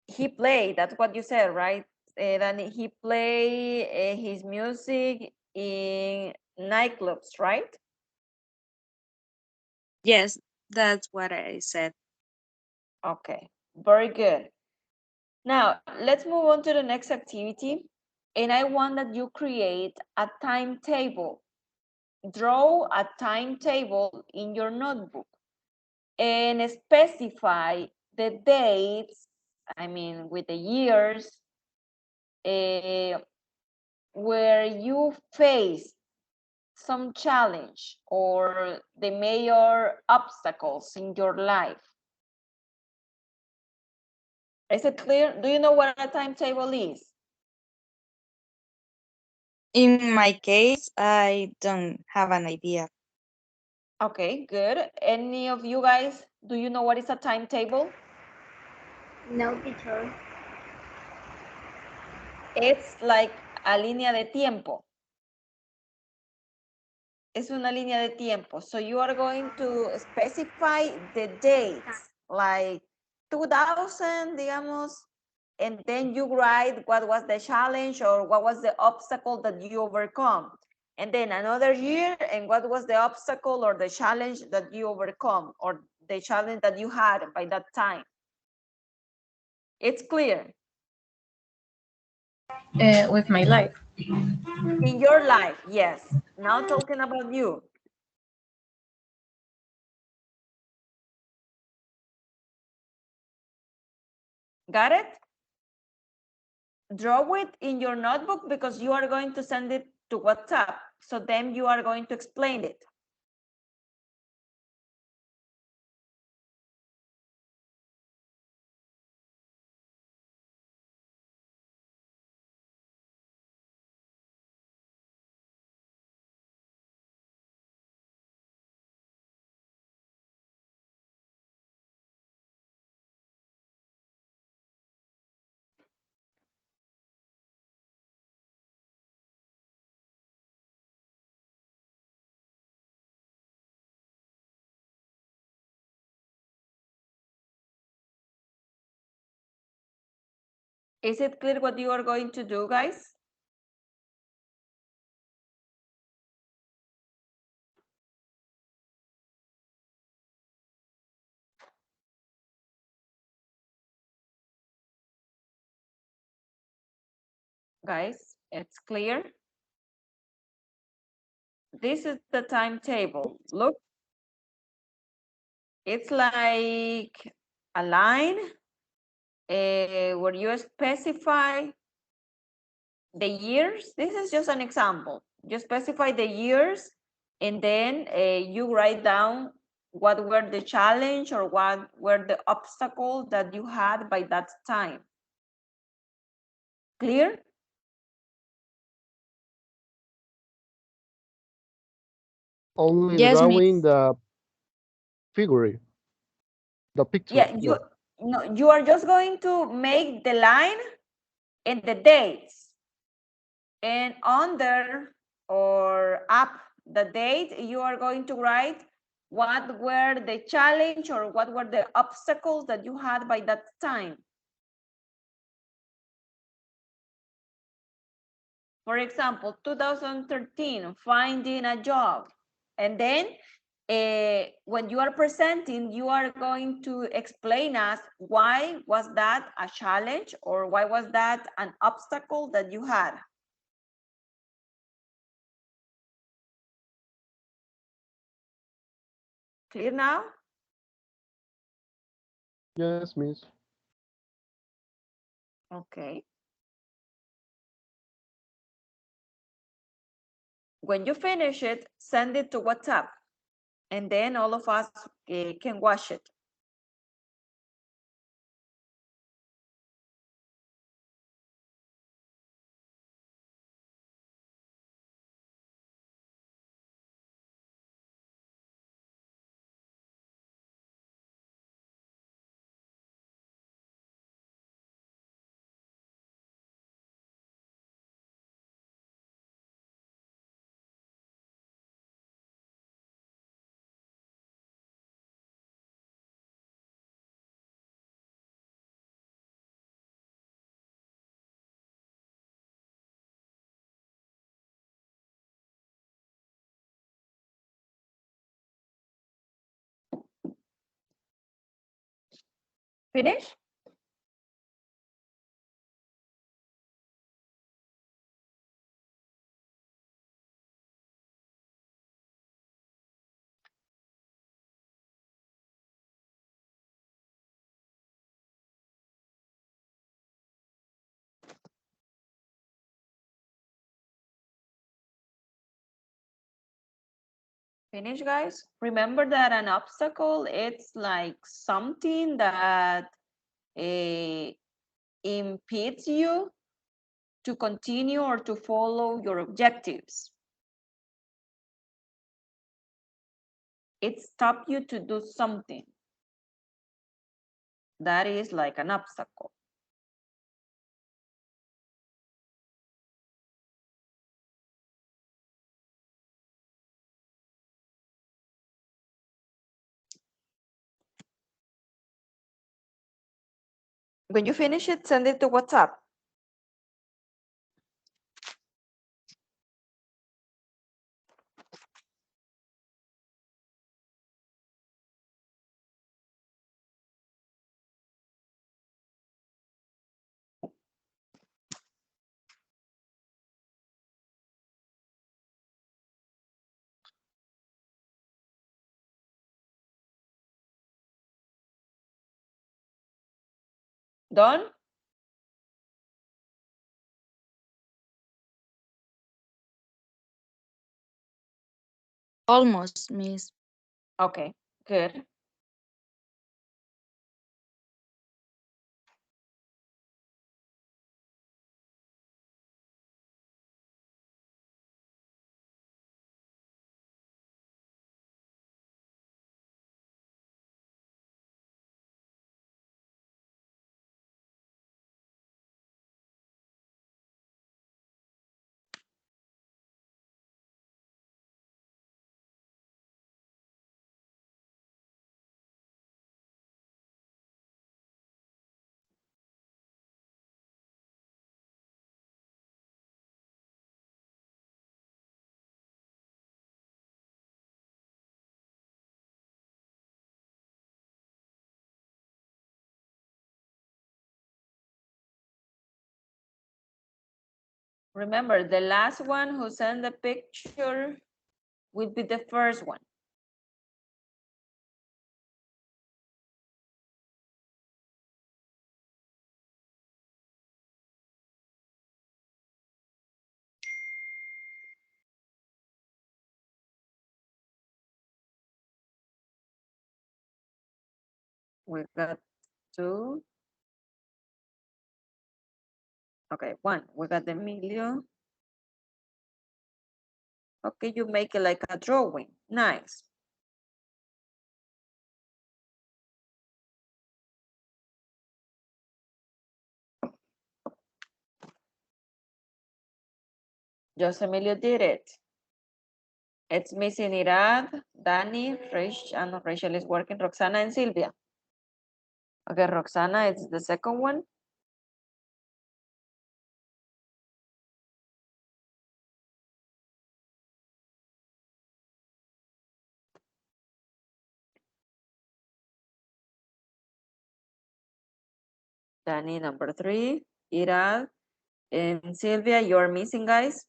A: He played, that's what you said, right? Then he play his music in nightclubs, right?
E: Yes, that's what I said.
A: Okay, very good. Now, let's move on to the next activity. And I want that you create a timetable. Draw a timetable in your notebook and specify the dates, I mean, with the years, where you face some challenge or the major obstacles in your life. Is it clear? Do you know what a timetable is?
E: In my case, I don't have an idea.
A: Okay, good. Any of you guys, do you know what is a timetable?
C: No, teacher.
A: It's like a línea de tiempo. Es una línea de tiempo. So you are going to specify the dates, like 2000, digamos, and then you write what was the challenge or what was the obstacle that you overcome. And then another year, and what was the obstacle or the challenge that you overcome, or the challenge that you had by that time. It's clear.
D: With my life.
A: In your life, yes. Now talking about you. Got it? Draw it in your notebook because you are going to send it to WhatsApp. So then you are going to explain it. Is it clear what you are going to do, guys? Guys, it's clear. This is the timetable. Look, it's like a line where you specify the years. This is just an example. You specify the years and then you write down what were the challenge or what were the obstacles that you had by that time. Clear?
B: Only
E: Yes,
B: drawing
E: Miss.
B: the figure, the picture.
A: Yeah, you are just going to make the line and the dates, and under or up the date you are going to write what were the challenge or what were the obstacles that you had by that time. For example, 2013, finding a job. And then when you are presenting, you are going to explain us why was that a challenge or why was that an obstacle that you had. Clear now?
B: Yes, miss.
A: Okay. When you finish it, send it to WhatsApp, and then all of us can watch it. Finish? Finish, guys? Remember that an obstacle, it's like something that impedes you to continue or to follow your objectives. It stops you to do something. That is like an obstacle. When you finish it, send it to WhatsApp. Done?
E: Almost, miss.
A: Okay, good. Remember, the last one who sent the picture will be the first one. We got two. Okay, one. We got Emilio. Okay, you make it like a drawing. Nice. Jose Emilio did it. It's missing Irad, Danny, Rach, and Rachel is working, Roxana and Sylvia. Okay, Roxana, it's the second one. Danny, number 3. Irad and Sylvia, you're missing, guys.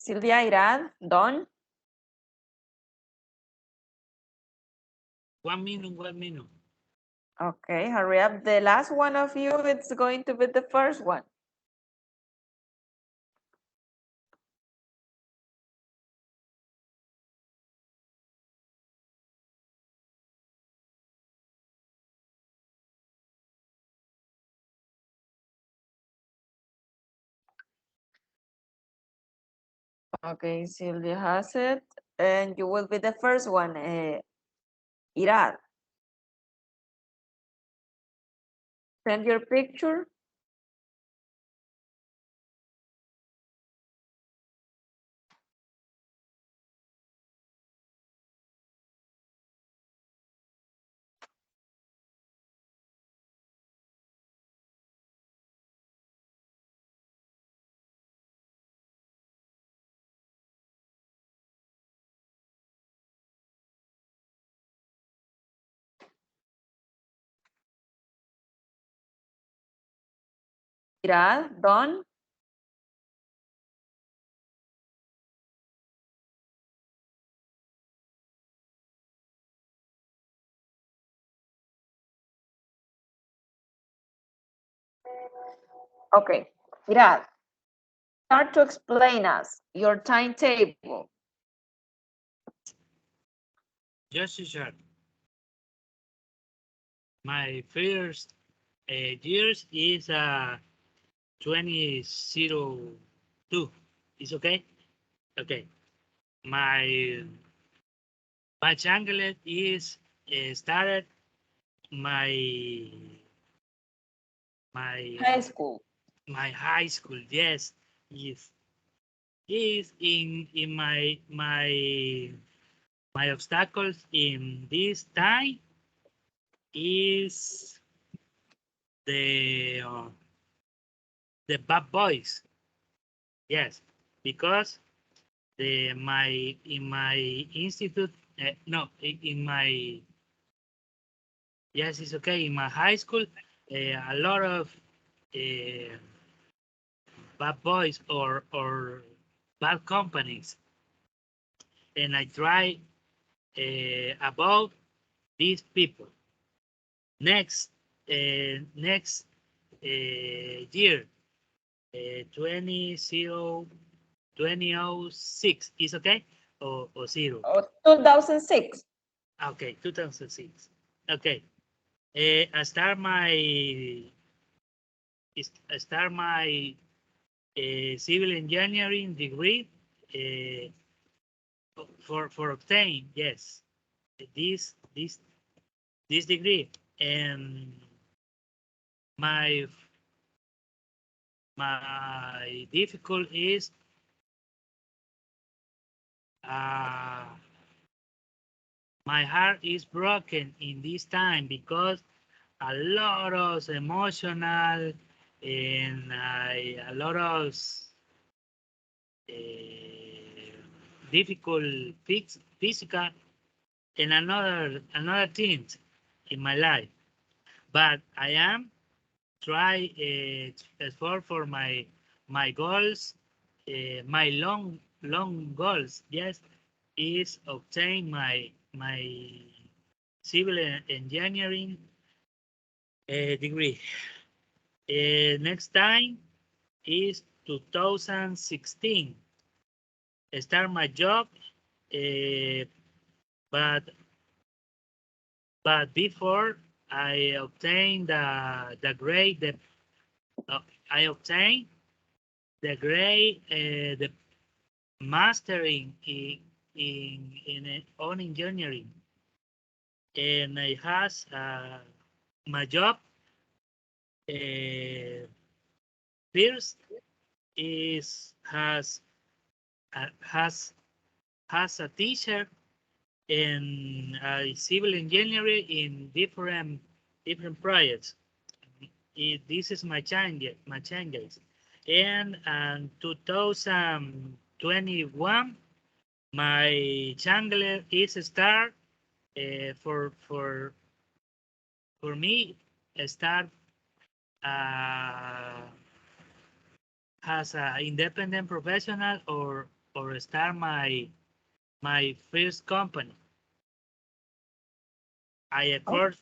A: Sylvia, Irad, Don.
F: 1 minute, 1 minute.
A: Okay, hurry up. The last one of you, it's going to be the first one. Okay, Sylvia has it, and you will be the first one, Irad. Send your picture. Irad, Don. Okay, Irad, start to explain us your timetable.
F: Yes, teacher. My first years is 2002. Is okay? Okay. My Changlet is started my my
A: High school.
F: my high school. Yes, yes. Is in my obstacles in this time is the uh, the bad boys. Yes, because the my in my institute no in my yes it's okay in my high school a lot of uh, bad boys or bad companies, and I try about these people. Next year, 2006 is okay or zero?
A: Oh, 2006.
F: Okay, 2006. Okay, I start my civil engineering degree uh, for obtain yes this this this degree, and my my difficult is uh, my heart is broken in this time because a lot of emotional and a lot of difficult physical and another things in my life. But I am try effort for my goals, my long goals. Yes, is obtain my civil engineering degree. Next time is 2016. Start my job, uh, but before I obtained the grade that I obtained the grade the mastering in on engineering, and I has my job first is has has a teacher in civil engineering in different projects. This is my changes. And 2021, my channel is start for me start uh, as an independent professional or start my first company. I accord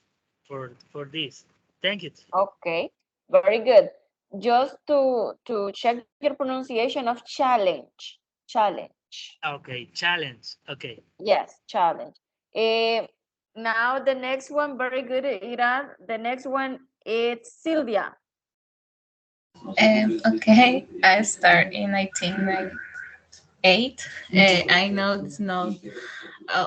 F: for this. Thank you.
A: Okay, very good. Just to check your pronunciation of challenge. Challenge.
F: Okay, challenge. Okay.
A: Yes, challenge. Eh, Now the next one, very good, Iran. The next one is Sylvia.
D: Okay, I start in 1998. I know it's not an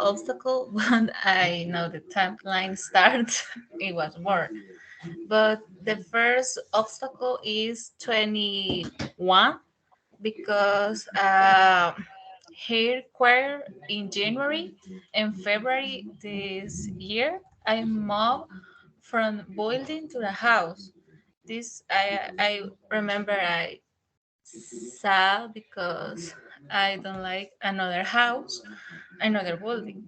D: obstacle, but I know the timeline starts. It was more. But the first obstacle is 21 because here queer in January and February this year I moved from building to the house. This I remember I saw because I don't like another house, another building.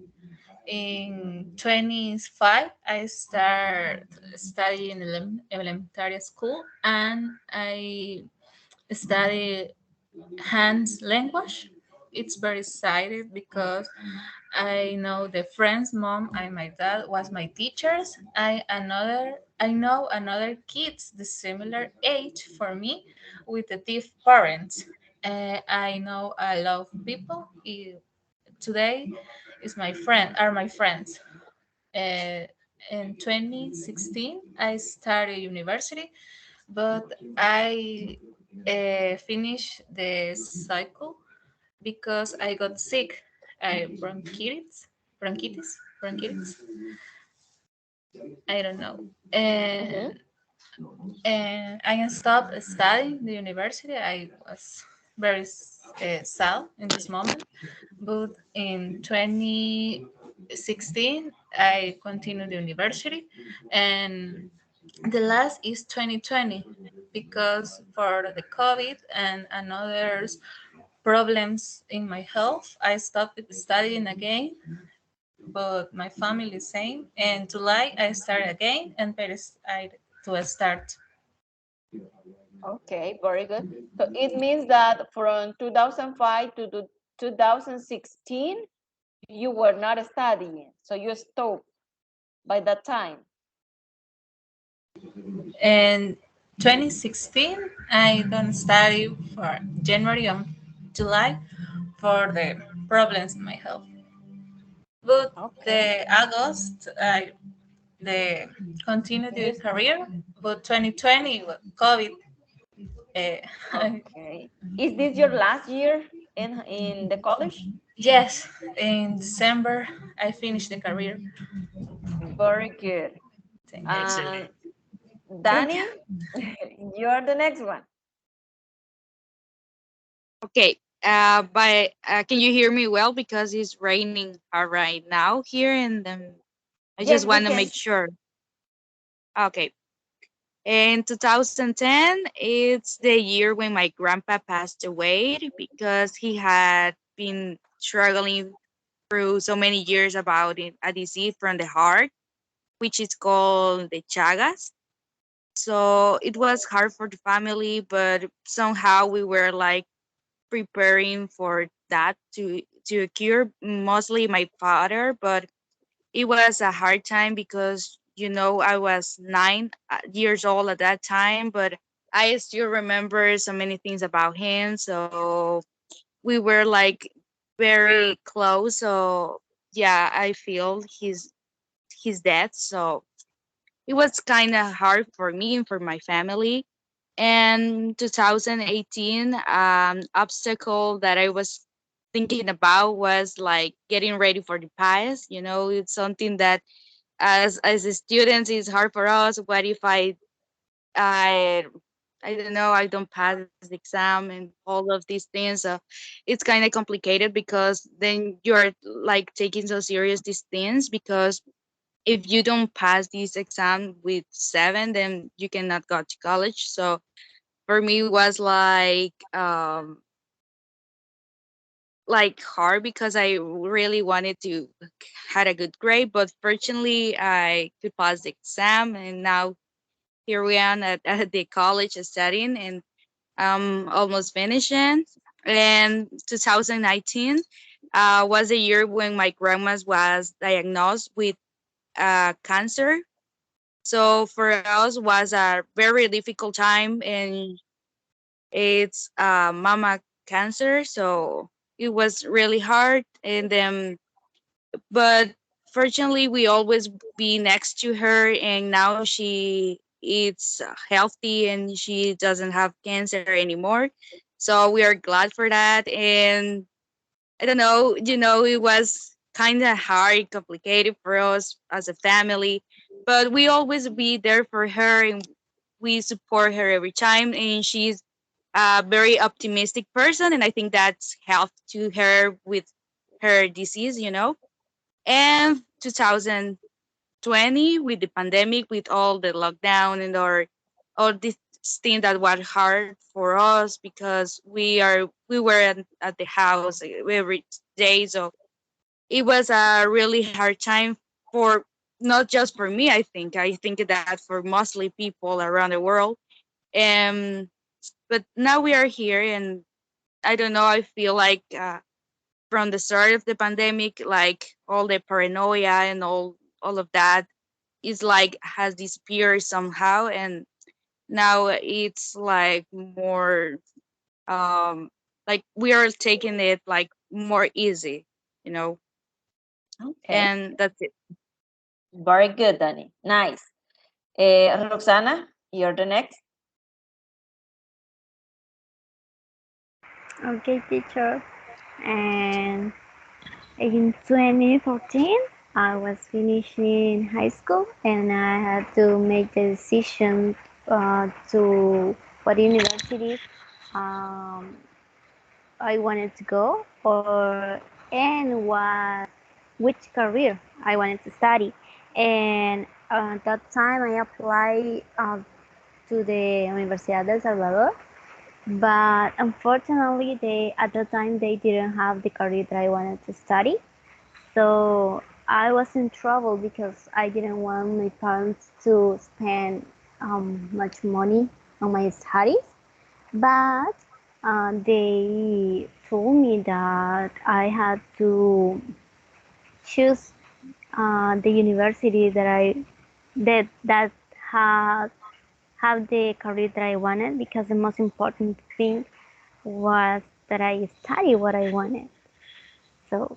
D: In 25, I start studying elementary school and I study hands language. It's very excited because I know the friend's mom and my dad was my teachers. I know another kids the similar age for me with the deaf parents. I know a lot of people. Today is my friend are my friends. Uh, in 2016, I started university, but I finished the cycle because I got sick. Bronchitis. I don't know.
A: Mhm.
D: And I stopped studying the university. I was very sad in this moment. But in 2016, I continued the university. And the last is 2020 because for the COVID and another problems in my health, I stopped studying again, but my family is same. And July I start again and Paris I to start.
A: Okay, very good. So it means that from 2005 to 2016, you were not studying. So you stopped by that time.
D: And 2016 I don't study for January and July for the problems in my health. But
A: Okay.
D: the August I the continue the
A: Yes.
D: career, but 2020 with COVID. Uh,
A: Okay. Is this your last year in the college?
D: yes, in December I finished the career.
A: Very good.
D: Thank you.
A: And
F: Excellent.
D: Thank you.
A: Danny, you're the next one.
E: Okay. But can you hear me well? Because it's raining right now here, and I just
A: Yes, we
E: want to
A: can.
E: make sure. Okay. In 2010, it's the year when my grandpa passed away because he had been struggling through so many years about a disease from the heart, which is called the Chagas. So it was hard for the family, but somehow we were like preparing for that to occur. Mostly my father, but it was a hard time because I was 9 years old at that time, but I still remember so many things about him. So we were like very close. So yeah, I feel his death. So it was kind of hard for me and for my family. And 2018, obstacle that I was thinking about was like getting ready for the PAS. It's something that as a student is hard for us. What if I I don't know, I don't pass the exam and all of these things. So it's kind of complicated because then you're like taking so serious these things, because if you don't pass this exam with 7, then you cannot go to college. So for me it was like hard because I really wanted to had a good grade, but fortunately I could pass the exam, and now here we are at the college studying, and I'm almost finishing. And 2019 was the year when my grandma was diagnosed with cancer. So for us was a very difficult time, and it's mama cancer, so it was really hard. And then, but fortunately, we always be next to her, and now she is healthy and she doesn't have cancer anymore. So we are glad for that. And I don't know, it was kind of hard, complicated for us as a family, but we always be there for her and we support her every time. And she's a very optimistic person, and I think that's helped to her with her disease. And 2020 with the pandemic, with all the lockdown and all this thing that was hard for us because we were at the house every day. So it was a really hard time for not just for me. I think that for mostly people around the world. um but now we are here, and I don't know, I feel like from the start of the pandemic, like all the paranoia and all of that is like has disappeared somehow. And now it's like more like we are taking it like more easy, you know
A: Okay,
E: and that's it.
A: very good, Danny. Nice. Roxana, you're the next.
C: Okay, teacher. And in 2014, I was finishing high school and I had to make the decision to what university um, I wanted to go or and what which career I wanted to study. And at that time, I applied to the Universidad del Salvador, but unfortunately, they at the time they didn't have the career that I wanted to study. So I was in trouble because I didn't want my parents to spend much money on my studies. But they told me that I had to choose the university that had have the career that I wanted, because the most important thing was that I study what I wanted. So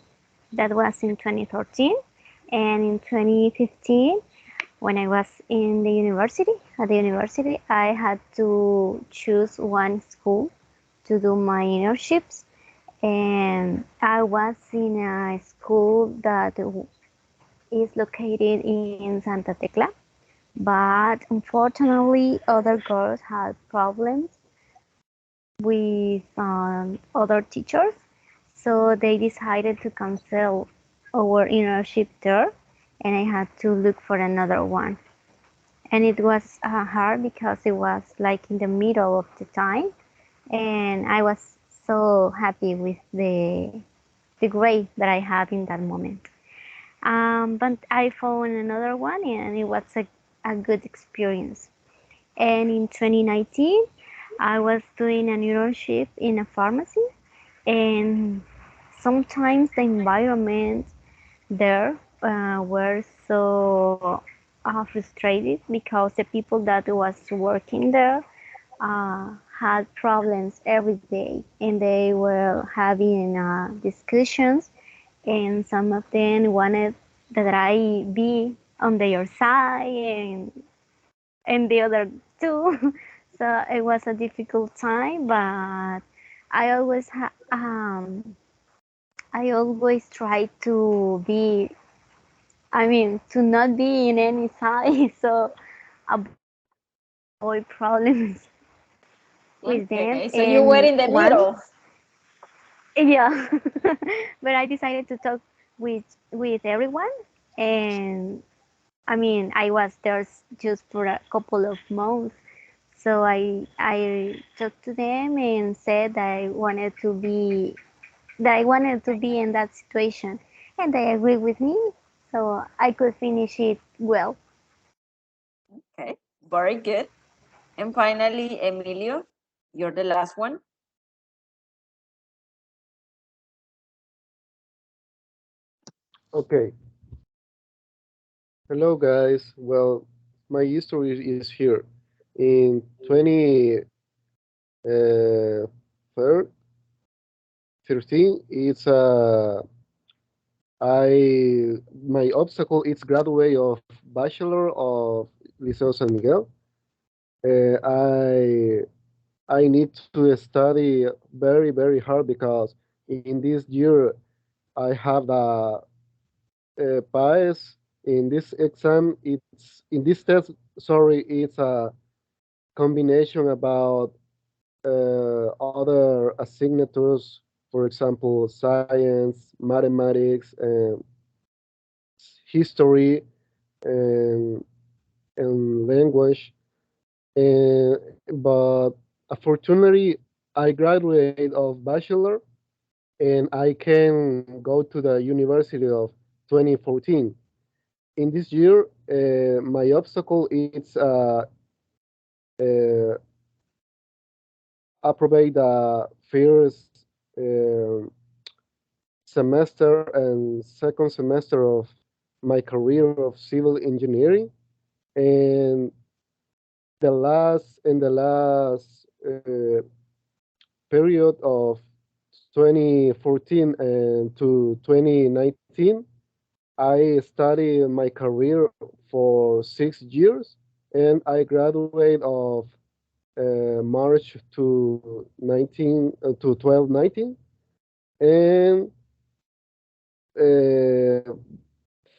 C: that was in 2013. And in 2015, when I was in the university, at the university, I had to choose one school to do my internships. And I was in a school that is located in Santa Tecla. But unfortunately, other girls had problems with other teachers, so they decided to cancel our internship there, and I had to look for another one. And it was hard because it was like in the middle of the time, and I was so happy with the grade that I had in that moment. But I found another one, and it was a good experience. And in 2019, I was doing an internship in a pharmacy, and sometimes the environment there were so frustrated because the people that was working there had problems every day, and they were having discussions, and some of them wanted that I be on their side, and the other too. So it was a difficult time, but I always I always try to be, I mean, to not be in any side, so avoid problems with them.
A: Okay, so you were
C: And
A: in the
C: once,
A: middle.
C: yeah, but I decided to talk with everyone, and I mean, I was there just for a couple of months. So I talked to them and said that I wanted to be in that situation, and they agreed with me, so I could finish it well.
A: Okay, very good. And finally, Emilio, you're the last one.
B: Okay. Hello, guys. Well, my history is here. In 20 13, it's I my obstacle is graduate of Bachelor of Liceo San Miguel. I need to study very hard because in this year I have the pass in this exam. It's in this test. Sorry, it's a combination about other assignatures, for example, science, mathematics, and history, and, and language. And, but unfortunately, I graduated of bachelor, and I can go to the University of 2014. In this year, my obstacle is uh, approve the first semester and second semester of my career of civil engineering, and the last period of 2014 and to 2019, I studied my career for 6 years, and I graduate of March to 12/19, and uh,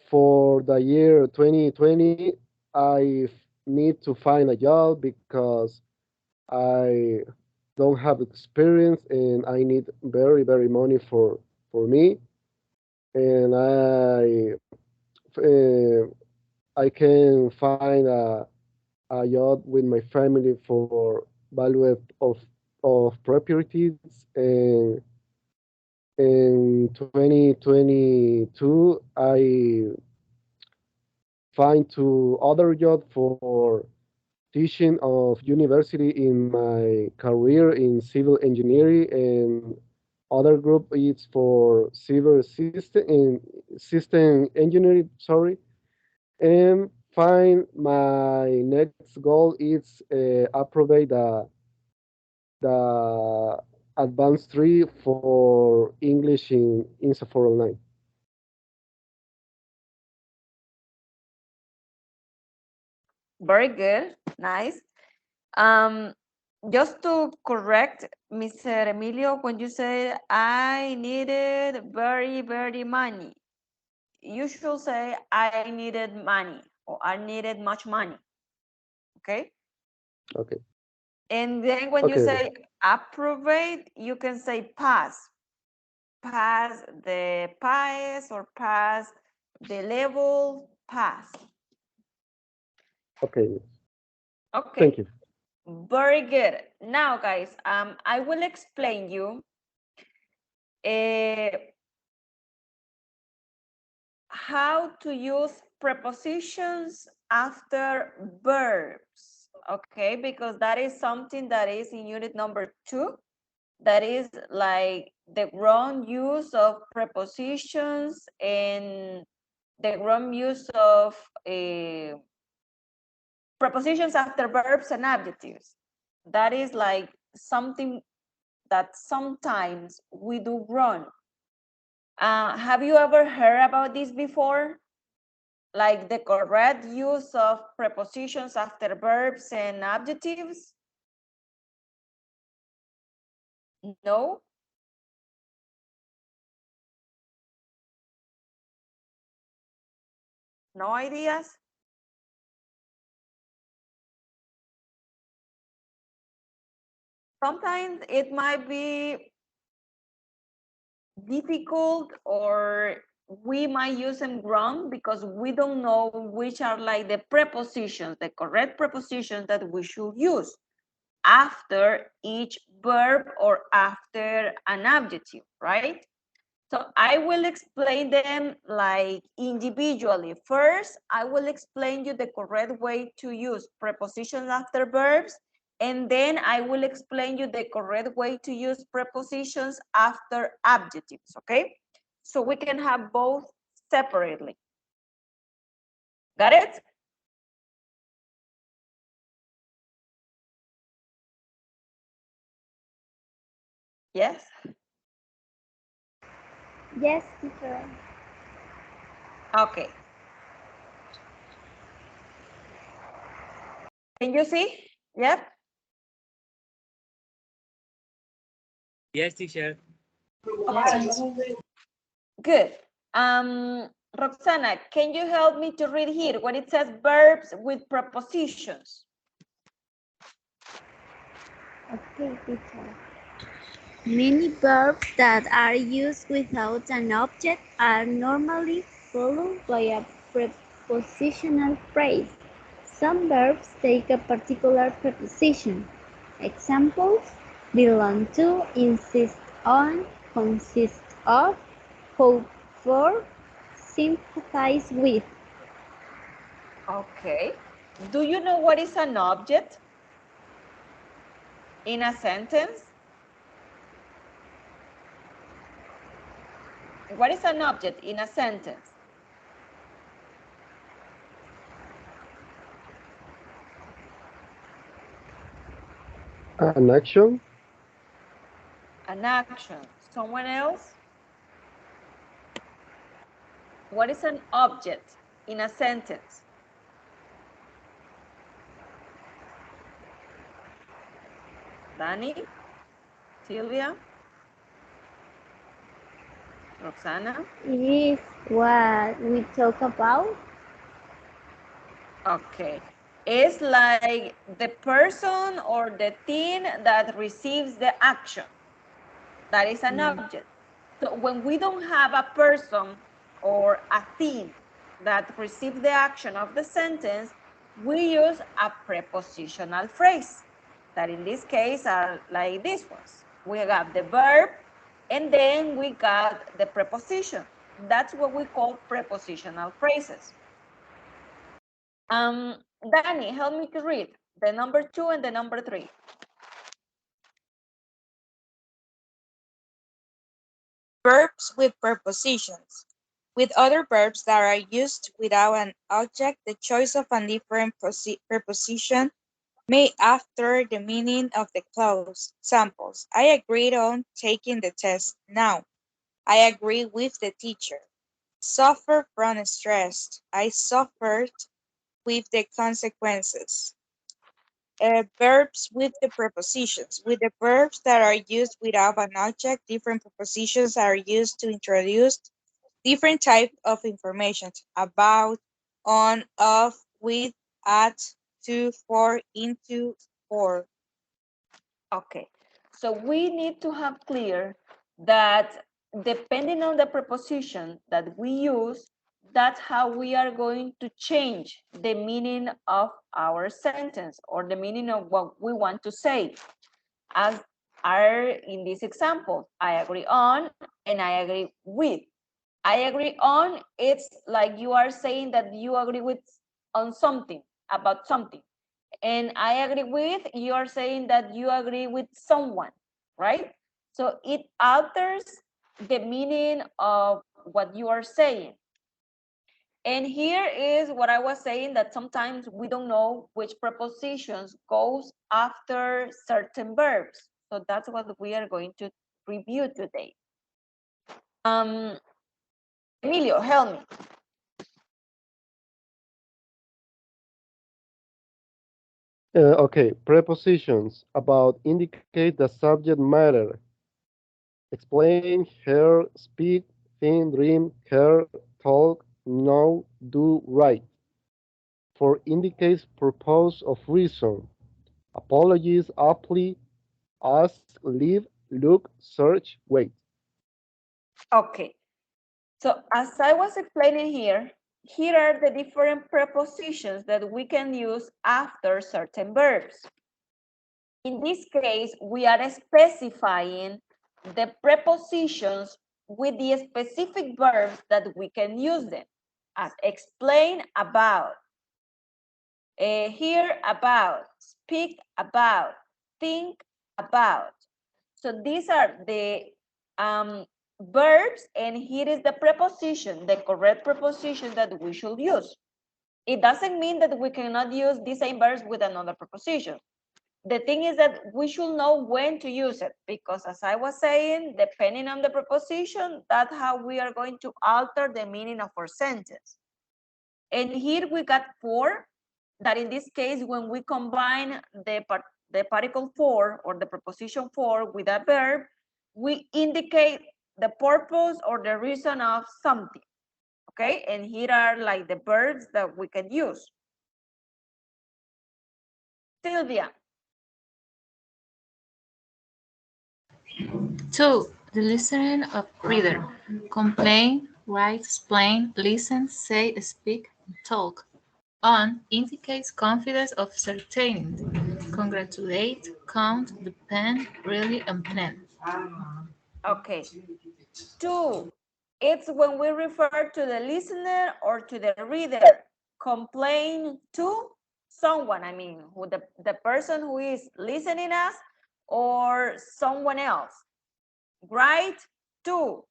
B: for the year 2020, I need to find a job because I don't have experience and I need very money for me, and I can find a job with my family for value of properties, and in 2022 I find two other job for teaching of university in my career in civil engineering, and other group is for civil system engineering, sorry. And find my next goal is approve the advanced 3 for English in INSA 409.
A: Very good. Nice. Um, just to correct Mr. Emilio, when you say I needed very money, you should say I needed money or I needed much money. Okay.
B: Okay.
A: And then when you
B: Okay.
A: say approve, you can say pass. Pass the pass or pass the level, pass.
B: Okay.
A: Okay.
B: Thank you.
A: Very good. Now, guys, I will explain you how to use prepositions after verbs. Okay, because that is something that is in unit number 2. That is like the wrong use of prepositions and the wrong use of prepositions after verbs and adjectives. That is like something that sometimes we do wrong. Have you ever heard about this before? Like the correct use of prepositions after verbs and adjectives? No? No ideas? Sometimes it might be difficult, or we might use them wrong because we don't know which are like the prepositions, the correct prepositions that we should use after each verb or after an adjective, right? So I will explain them like individually. First, I will explain you the correct way to use prepositions after verbs, and then I will explain you the correct way to use prepositions after adjectives, okay? So we can have both separately. Got it? Yes?
C: Yes, teacher.
A: Okay. Can you see? Yep.
F: Yes, teacher.
A: Good. Roxana, can you help me to read here what it says verbs with prepositions?
C: Okay, teacher. Many verbs that are used without an object are normally followed by a prepositional phrase. Some verbs take a particular preposition. Examples: belong to, insist on, consist of, hope for, sympathize with.
A: Okay. Do you know what is an object in a sentence? What is an object in a sentence?
B: An action?
A: An action. Someone else? What is an object in a sentence? Danny? Sylvia? Roxana?
C: It is what we talk about.
A: Okay. It's like the person or the thing that receives the action. That is an object. So when we don't have a person or a thing that receives the action of the sentence, we use a prepositional phrase that in this case are like these ones. We got the verb and then we got the preposition. That's what we call prepositional phrases. Danny, help me to read the number 2 and the number 3.
E: Verbs with prepositions. With other verbs that are used without an object, the choice of a different preposition may alter the meaning of the clause. Examples: I agreed on taking the test now. I agree with the teacher. Suffer from stress. I suffered with the consequences. Verbs with the prepositions. With the verbs that are used without an object, different prepositions are used to introduce different types of information: about, on, of, with, at, to, for, into, for.
A: Okay, so we need to have clear that depending on the preposition that we use, that's how we are going to change the meaning of our sentence or the meaning of what we want to say. As are in this example, I agree on and I agree with. I agree on, it's like you are saying that you agree with on something, about something. And I agree with, you are saying that you agree with someone, right? So it alters the meaning of what you are saying. And here is what I was saying, that sometimes we don't know which prepositions goes after certain verbs. So that's what we are going to review today. Emilio, help me.
B: Okay, prepositions about indicate the subject matter. Explain, hear, speak, think, dream, care, talk, know, do, write. For indicates purpose of reason. Apologies, apply, ask, leave, look, search, wait.
A: Okay. So as I was explaining here, here are the different prepositions that we can use after certain verbs. In this case, we are specifying the prepositions with the specific verbs that we can use them, as explain about, hear about, speak about, think about. So these are the verbs, and here is the preposition, the correct preposition that we should use. It doesn't mean that we cannot use the same verbs with another preposition. The thing is that we should know when to use it, because as I was saying, depending on the preposition, that's how we are going to alter the meaning of our sentence. And here we got 4, that in this case, when we combine the particle for or the preposition for with a verb, we indicate the purpose or the reason of something. Okay, and here are like the verbs that we can use. Sylvia.
D: 2. The listening of reader. Complain, write, explain, listen, say, speak, talk. On indicates confidence of certainty. Congratulate, count, depend, really, and plan.
A: Okay. 2. It's when we refer to the listener or to the reader. Complain to someone, I mean, who the person who is listening us or someone else. Write to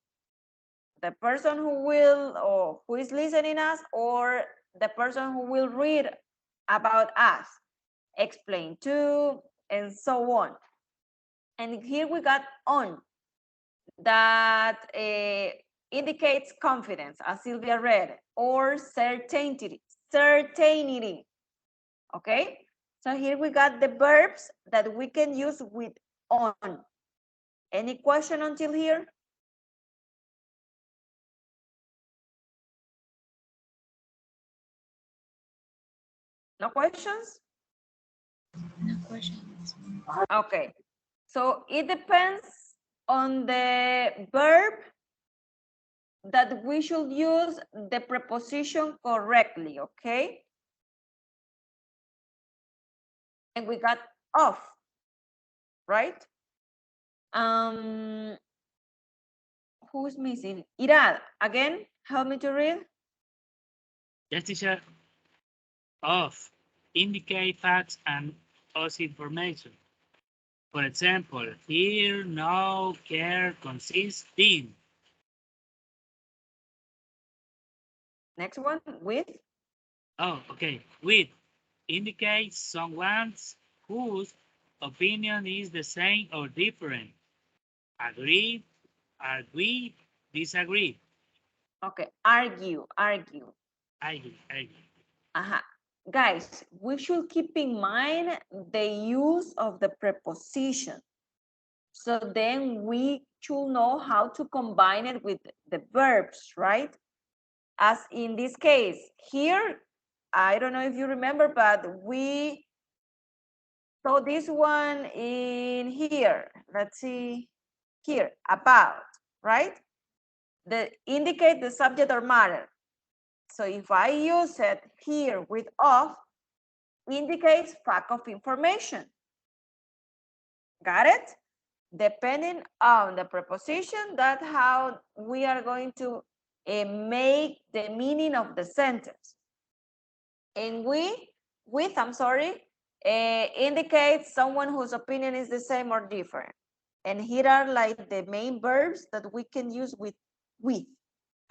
A: the person who will or who is listening us or the person who will read about us. Explain to, and so on. And here we got on, that indicates confidence, as Sylvia read, or certainty. Okay, so here we got the verbs that we can use with on. Any question until here? No questions?
D: No questions.
A: Okay, so it depends on the verb that we should use the preposition correctly, okay? And we got off, right? Who's missing? Irad, again, help me to read.
F: Yes, teacher. Of indicate facts and us information. For example, here, now, care, consist in.
A: Next one, with.
F: Oh, okay. With indicates someone's whose opinion is the same or different. Agree, disagree.
A: Okay, argue.
F: Argue.
A: Guys, we should keep in mind the use of the preposition. So then we should know how to combine it with the verbs, right? As in this case, here, I don't know if you remember, but we saw this one in here. Let's see, here, about, right? The indicate the subject or matter. So if I use it here with of, indicates fact of information. Got it? Depending on the preposition, that's how we are going to make the meaning of the sentence. And indicates someone whose opinion is the same or different. And here are like the main verbs that we can use with.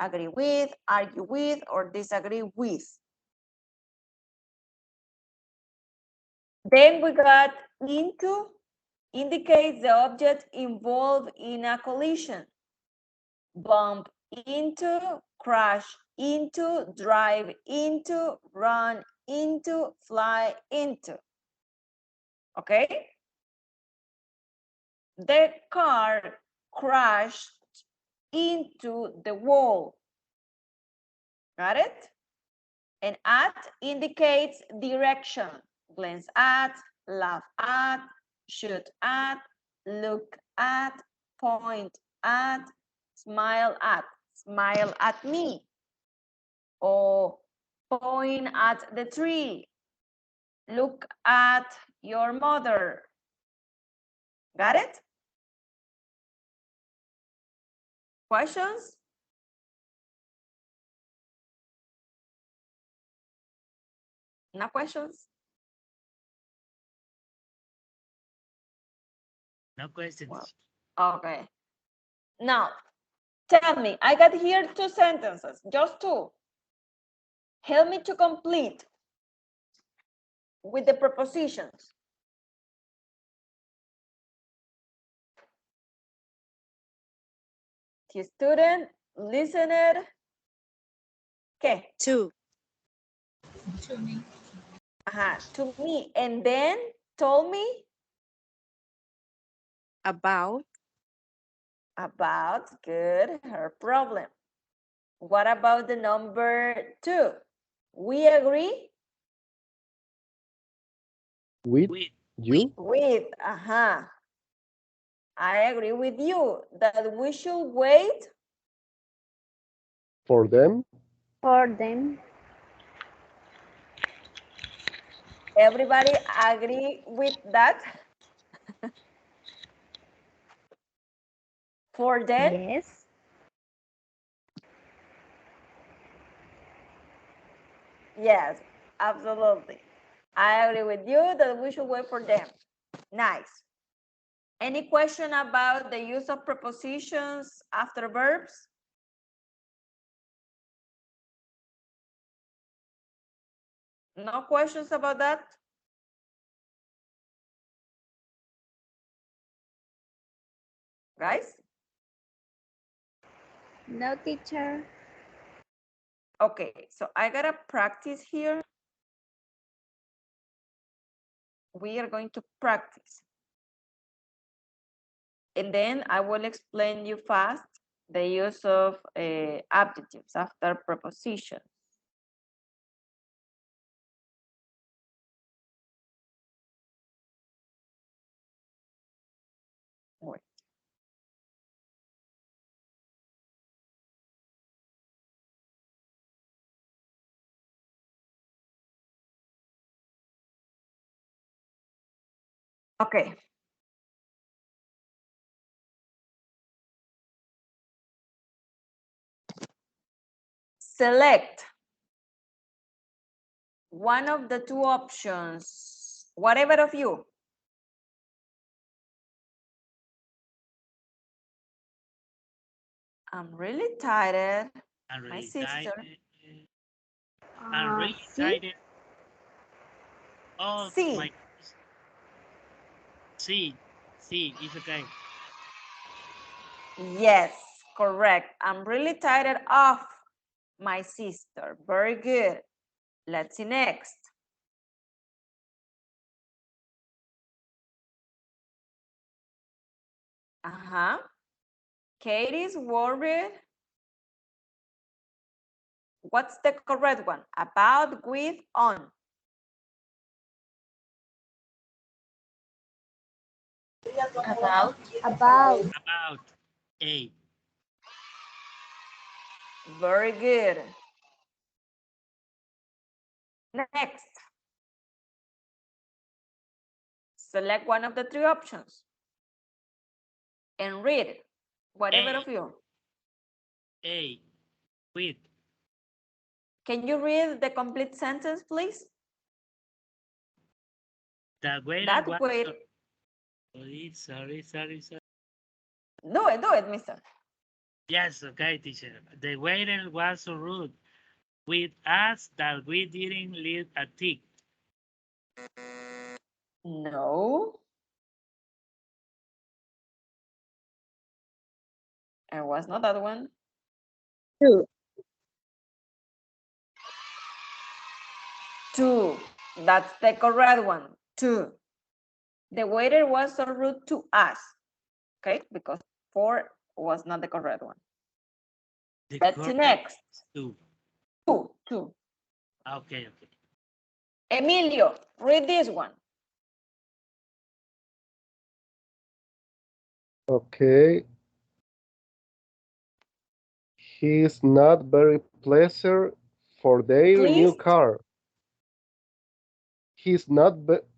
A: Agree with, argue with, or disagree with. Then we got into, indicates the object involved in a collision. Bump into, crash into, drive into, run into, fly into. Okay? The car crashed into the wall. Got it? And at indicates direction. Glance at, laugh at, shoot at, look at, point at, smile at me. Or point at the tree. Look at your mother. Got it? Questions? No questions?
F: No questions.
A: Well, okay. Now, Tell me, I got here 2 sentences, just 2. Help me to complete with the prepositions. The student, listener, ¿qué?
E: To.
A: To me, and then told me
E: About.
A: about, good, her problem. What about the number 2? We agree
B: With
F: With
B: you?
A: with, I agree with you that we should wait
B: For them?
C: For them.
A: Everybody agree with that? For them?
C: Yes.
A: Yes, absolutely. I agree with you that we should wait for them. Nice. Any question about the use of prepositions after verbs? No questions about that? Guys?
C: No, teacher.
A: Okay, so I gotta practice here. We are going to practice. And then I will explain you fast the use of adjectives after prepositions. Wait. Okay. Select one of the 2 options, whatever of you. I'm really tired.
F: I'm
A: My
F: really
A: sister.
F: excited. I'm really
C: C.
F: excited. Oh
A: C.
F: my. C. It's okay.
A: Yes, correct. I'm really tired of my sister. Very good. Let's see next. Katie's worried. What's the correct one? About, with, on.
D: About.
C: About.
F: About A.
A: Very good. Next. Select one of the 3 options and read it. Whatever
F: A.
A: of you.
F: A. With.
A: Can you read the complete sentence, please?
F: The waiter
A: That
F: was.
A: way.
F: Sorry.
A: Do it, mister.
F: Yes, okay, teacher. The waiter was so rude with us that we didn't leave a tip.
A: No. It was not that one.
C: Two.
A: 2. That's the correct one. 2. The waiter was so rude to us. Okay, because 4 was not the correct one.
F: The
A: Let's see
F: correct
A: next.
F: 2.
A: 2.
F: Okay.
A: Emilio, read this one.
B: Okay. He's not very pleasant for their new
A: Please.
B: car. He's not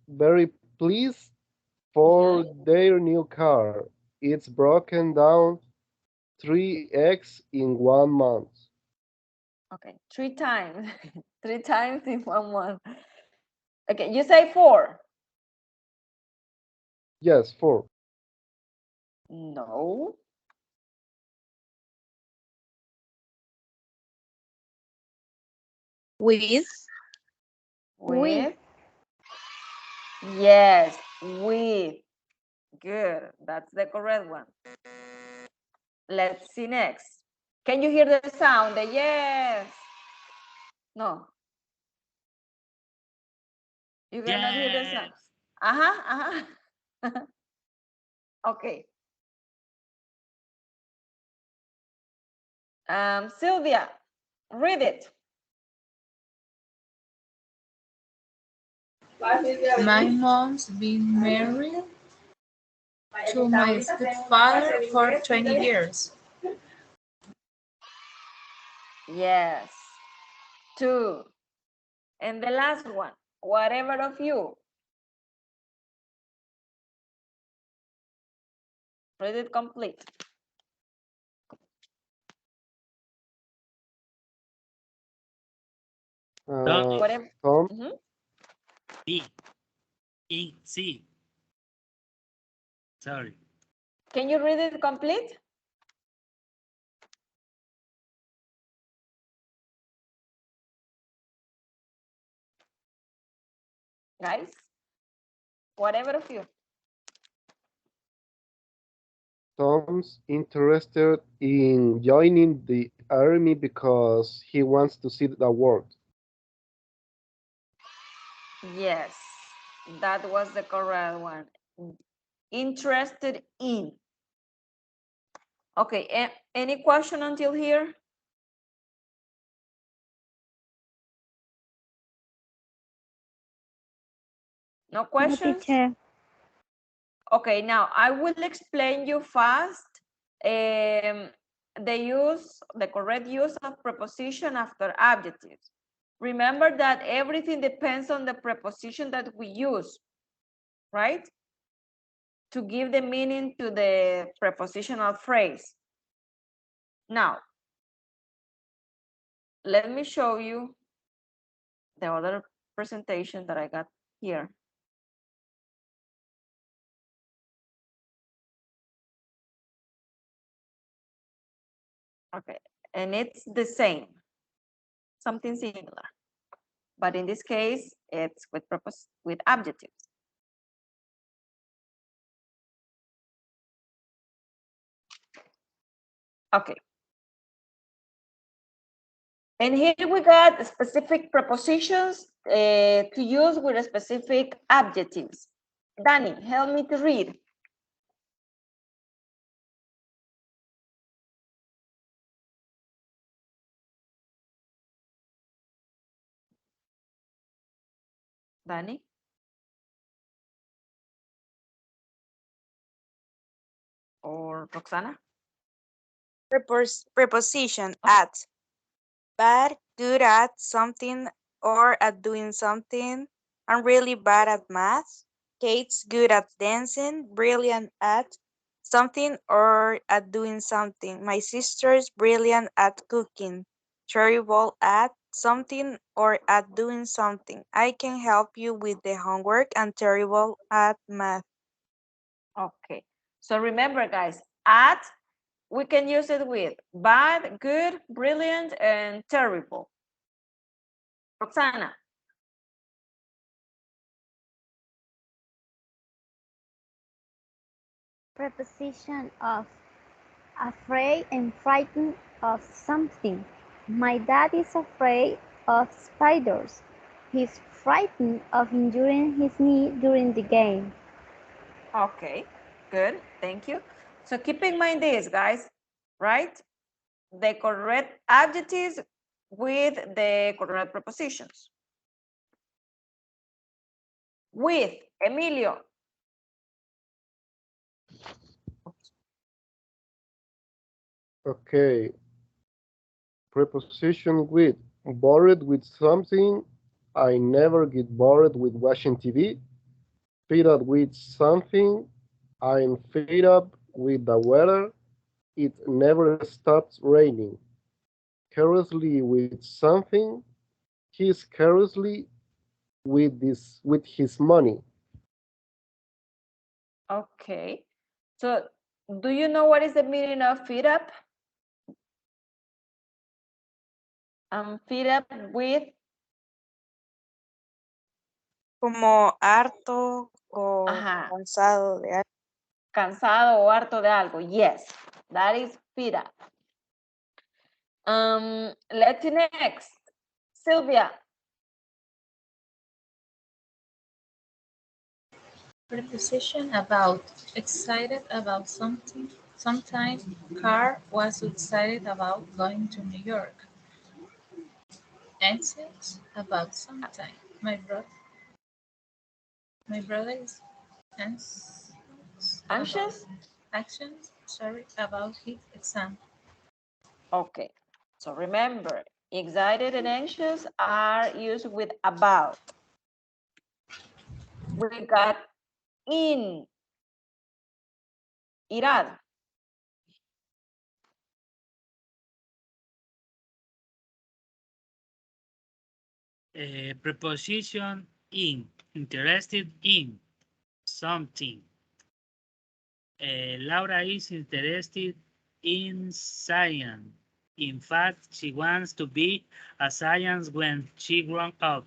B: very pleased for their new car. It's broken down 3x in 1 month.
A: Okay, 3 times. 3 times in 1 month. Okay, you say 4.
B: Yes, 4.
A: No.
E: With.
A: With. Yes, with. Good. That's the correct one. Let's see next. Can you hear the sound? The yes. No. You cannot hear the sound.
F: Yes.
A: Uh-huh, uh-huh. Okay. Sylvia, read it.
D: My mom's been married to my stepfather for 20 years.
A: Yes. Two. And the last one, whatever of you. Read it complete. Whatever.
B: Tom,
F: B. E. C. Sorry.
A: Can you read it complete? Guys, whatever of you.
B: Tom's interested in joining the army because he wants to see the world.
A: Yes, that was the correct one. Interested in. Okay, any question until here? No
C: No,
A: questions?
C: teacher.
A: Okay, now I will explain you fast the correct use of preposition after adjectives. Remember that everything depends on the preposition that we use, right? To give the meaning to the prepositional phrase. Now, let me show you the other presentation that I got here. Okay, and it's the same, something similar, but in this case, it's with adjectives. Okay. And here we got specific prepositions to use with specific adjectives. Danny, help me to read. Danny? Or Roxana?
E: Preposition at. Bad, good at something or at doing something. I'm really bad at math. Kate's good at dancing, brilliant at something or at doing something. My sister's brilliant at cooking, terrible at something or at doing something. I can help you with the homework and terrible at math.
A: Okay. So remember, guys, at, we can use it with bad, good, brilliant, and terrible. Roxana?
C: Preposition of afraid and frightened of something. My dad is afraid of spiders. He's frightened of injuring his knee during the game.
A: Okay, good, thank you. So keep in mind this, guys, right? The correct adjectives with the correct prepositions. With, Emilio.
B: Okay. Preposition with. Bored with something. I never get bored with watching TV. Fed up with something. I'm fed up with the weather. It never stops raining. Carelessly with something. He's carelessly with his money.
A: Okay, so do you know what is the meaning of feed up? Feed up with
E: Como harto o
A: Ajá.
E: cansado de algo.
A: Cansado o harto de algo. Yes, that is fed up. Let's see next. Sylvia.
D: Preposition about. Excited about something. Sometime Carl was excited about going to New York. Anxious about sometime. My brother is anxious.
A: Anxious?
D: About his exam.
A: Okay. So remember, excited and anxious are used with about. We got in. Irad.
F: Preposition in, interested in something. Laura is interested in science. In fact, she wants to be a scientist when she grows up.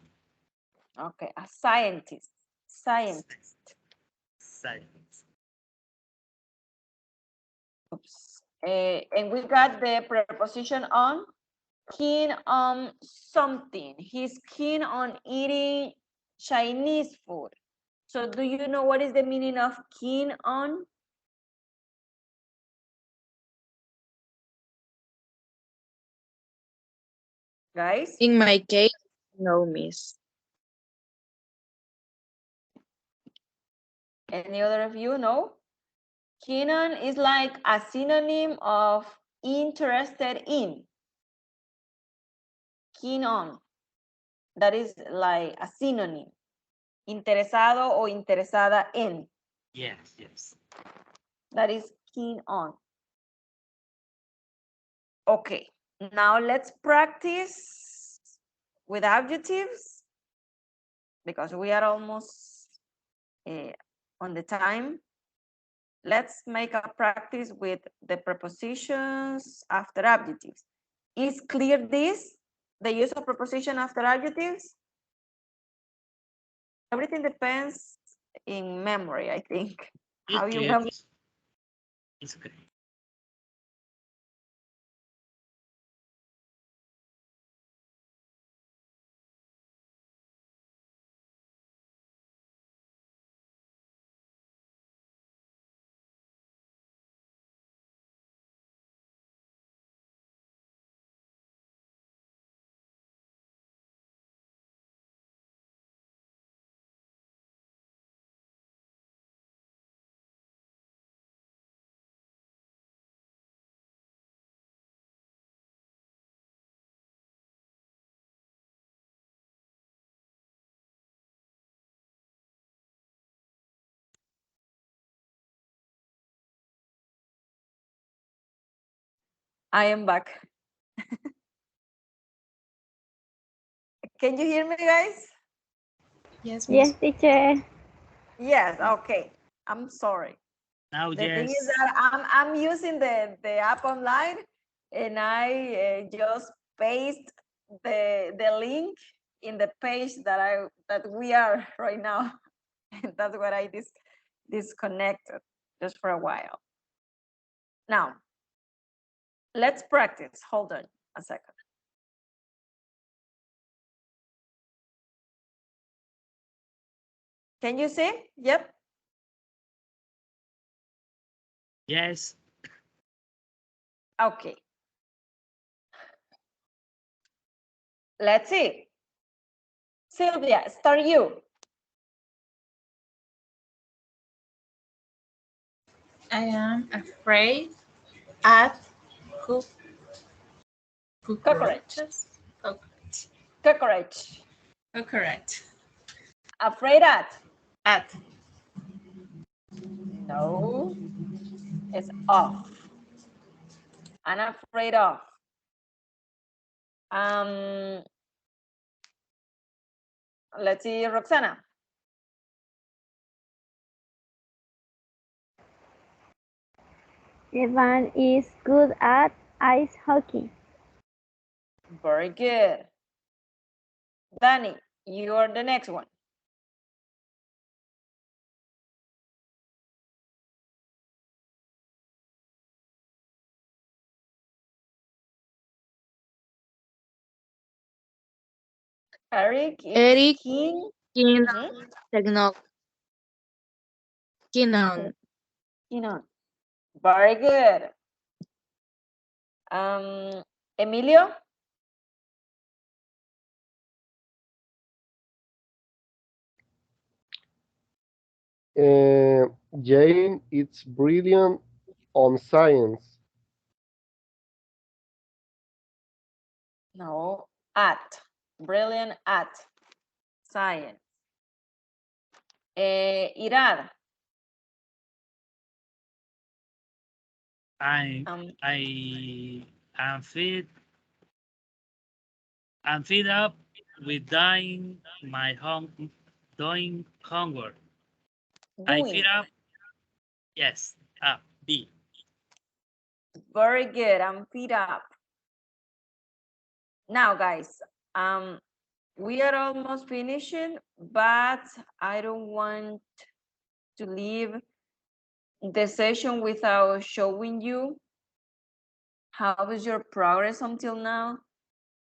A: Okay, a scientist. Scientist.
F: Science.
A: Oops. And we got the preposition on. Keen on something. He's keen on eating Chinese food. So do you know what is the meaning of keen on? Guys?
E: In my case, no, miss.
A: Any other of you know? Keen on is like a synonym of interested in. Keen on. That is like a synonym. Interesado o interesada en.
F: Yes, yes.
A: That is keen on. Okay, now let's practice with adjectives because we are almost on the time. Let's make a practice with the prepositions after adjectives. Is clear this, the use of preposition after adjectives? Everything depends in memory, I think. How you remember.
F: It's okay.
A: I am back. Can you hear me, guys?
D: Yes,
C: Yes, teacher.
A: Yes, okay. I'm sorry.
F: Now,
A: The thing is
F: yes.
A: that I'm using the app online and I just paste the link in the page that we are right now. And that's what I disconnected just for a while. Now, let's practice. Hold on a second. Can you see? Yep.
F: Yes.
A: Okay. Let's see. Sylvia, start you.
D: I am afraid at cockroaches.
A: Cockroach.
D: Cockroach.
A: Afraid at.
D: At.
A: No, it's off. Unafraid of. Let's see, Roxana.
C: Evan is good at ice hockey.
A: Very good. Danny, you are the next one. Eric, it's
E: Eric
A: King.
E: Kinon Technology. Kinon.
A: Kinon. Very good. Emilio?
B: Jane, it's brilliant on science.
A: No, at. Brilliant at science. Irad.
F: I
A: Um,
F: am fed up with doing homework. I
A: doing.
F: fed up. Yes, up. B.
A: Very good. I'm feed up. Now, guys, we are almost finishing, but I don't want to leave the session without showing you how is your progress until now.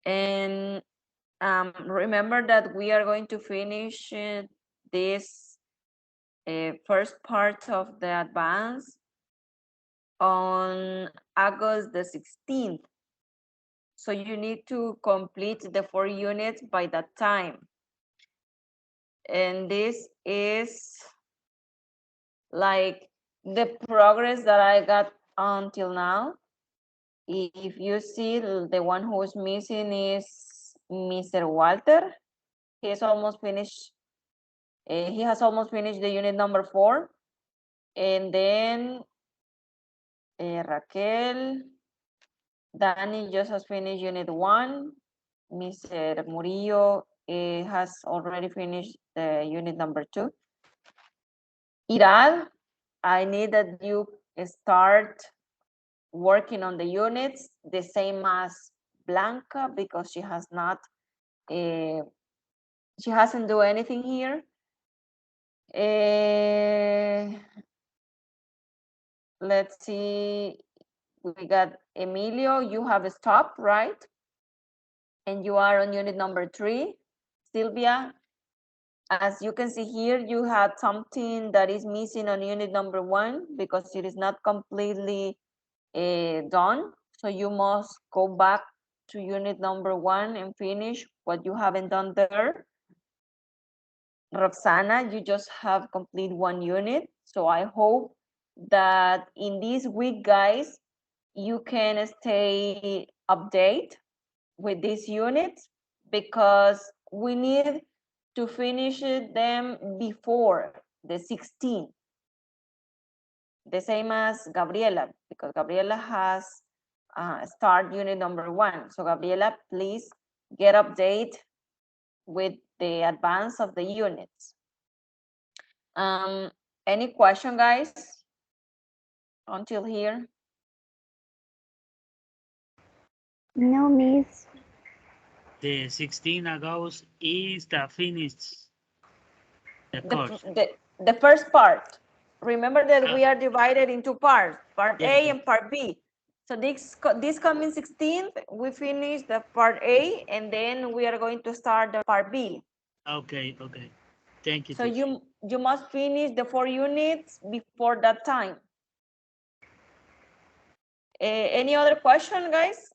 A: And remember that we are going to finish this first part of the advance on August the 16th. So you need to complete the 4 units by that time. And this is like the progress that I got until now. If you see, the one who's missing is Mr. Walter. He's almost finished. He has almost finished the unit number 4. And then Raquel, Danny just has finished unit 1. Mr. Murillo has already finished the unit number 2. Irad, I need that you start working on the units the same as Blanca, because she has not, she hasn't do anything here. Let's see, we got Emilio, you have stopped, right? And you are on unit number 3. Sylvia, as you can see here, you had something that is missing on unit number 1 because it is not completely done. So you must go back to unit number 1 and finish what you haven't done there. Roxana, you just have complete 1 unit. So I hope that in this week, guys, you can stay update with these units, because we need to finish them before the 16th. The same as Gabriela, because Gabriela has start unit number 1. So Gabriela, please get update with the advance of the units. Any question, guys, until here?
C: No, miss.
F: The 16 August is the finish the course.
A: The first part. Remember that we are divided into parts, part
F: Yeah,
A: A
F: yeah.
A: and part B. So this coming 16th, we finish the part A, and then we are going to start the part B.
F: Okay, okay. Thank you.
A: So
F: teacher.
A: you must finish the 4 units before that time. Any other question, guys?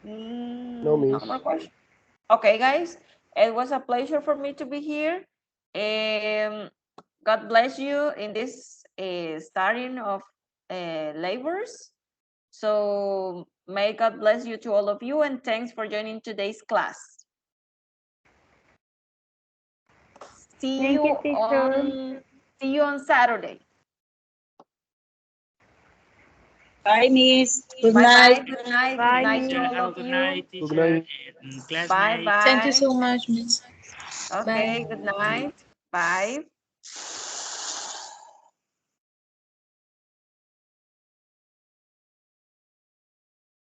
B: No, miss.
A: No more question. Okay, guys, it was a pleasure for me to be here. God bless you in this starting of labors. So may God bless you to all of you, and thanks for joining today's class.
C: Thank you, teacher.
A: See you on Saturday.
G: Bye, Miss. Good
A: Bye
G: night.
A: bye. Good night.
C: Bye,
A: Good night to
C: Miss.
A: all
F: Have a
A: of
F: good
A: you.
F: night,
B: Good
F: teacher
B: night.
F: and
A: Bye
F: classmates.
A: bye.
D: Thank you so much, Miss.
A: Okay.
D: Bye.
A: Good night. Bye.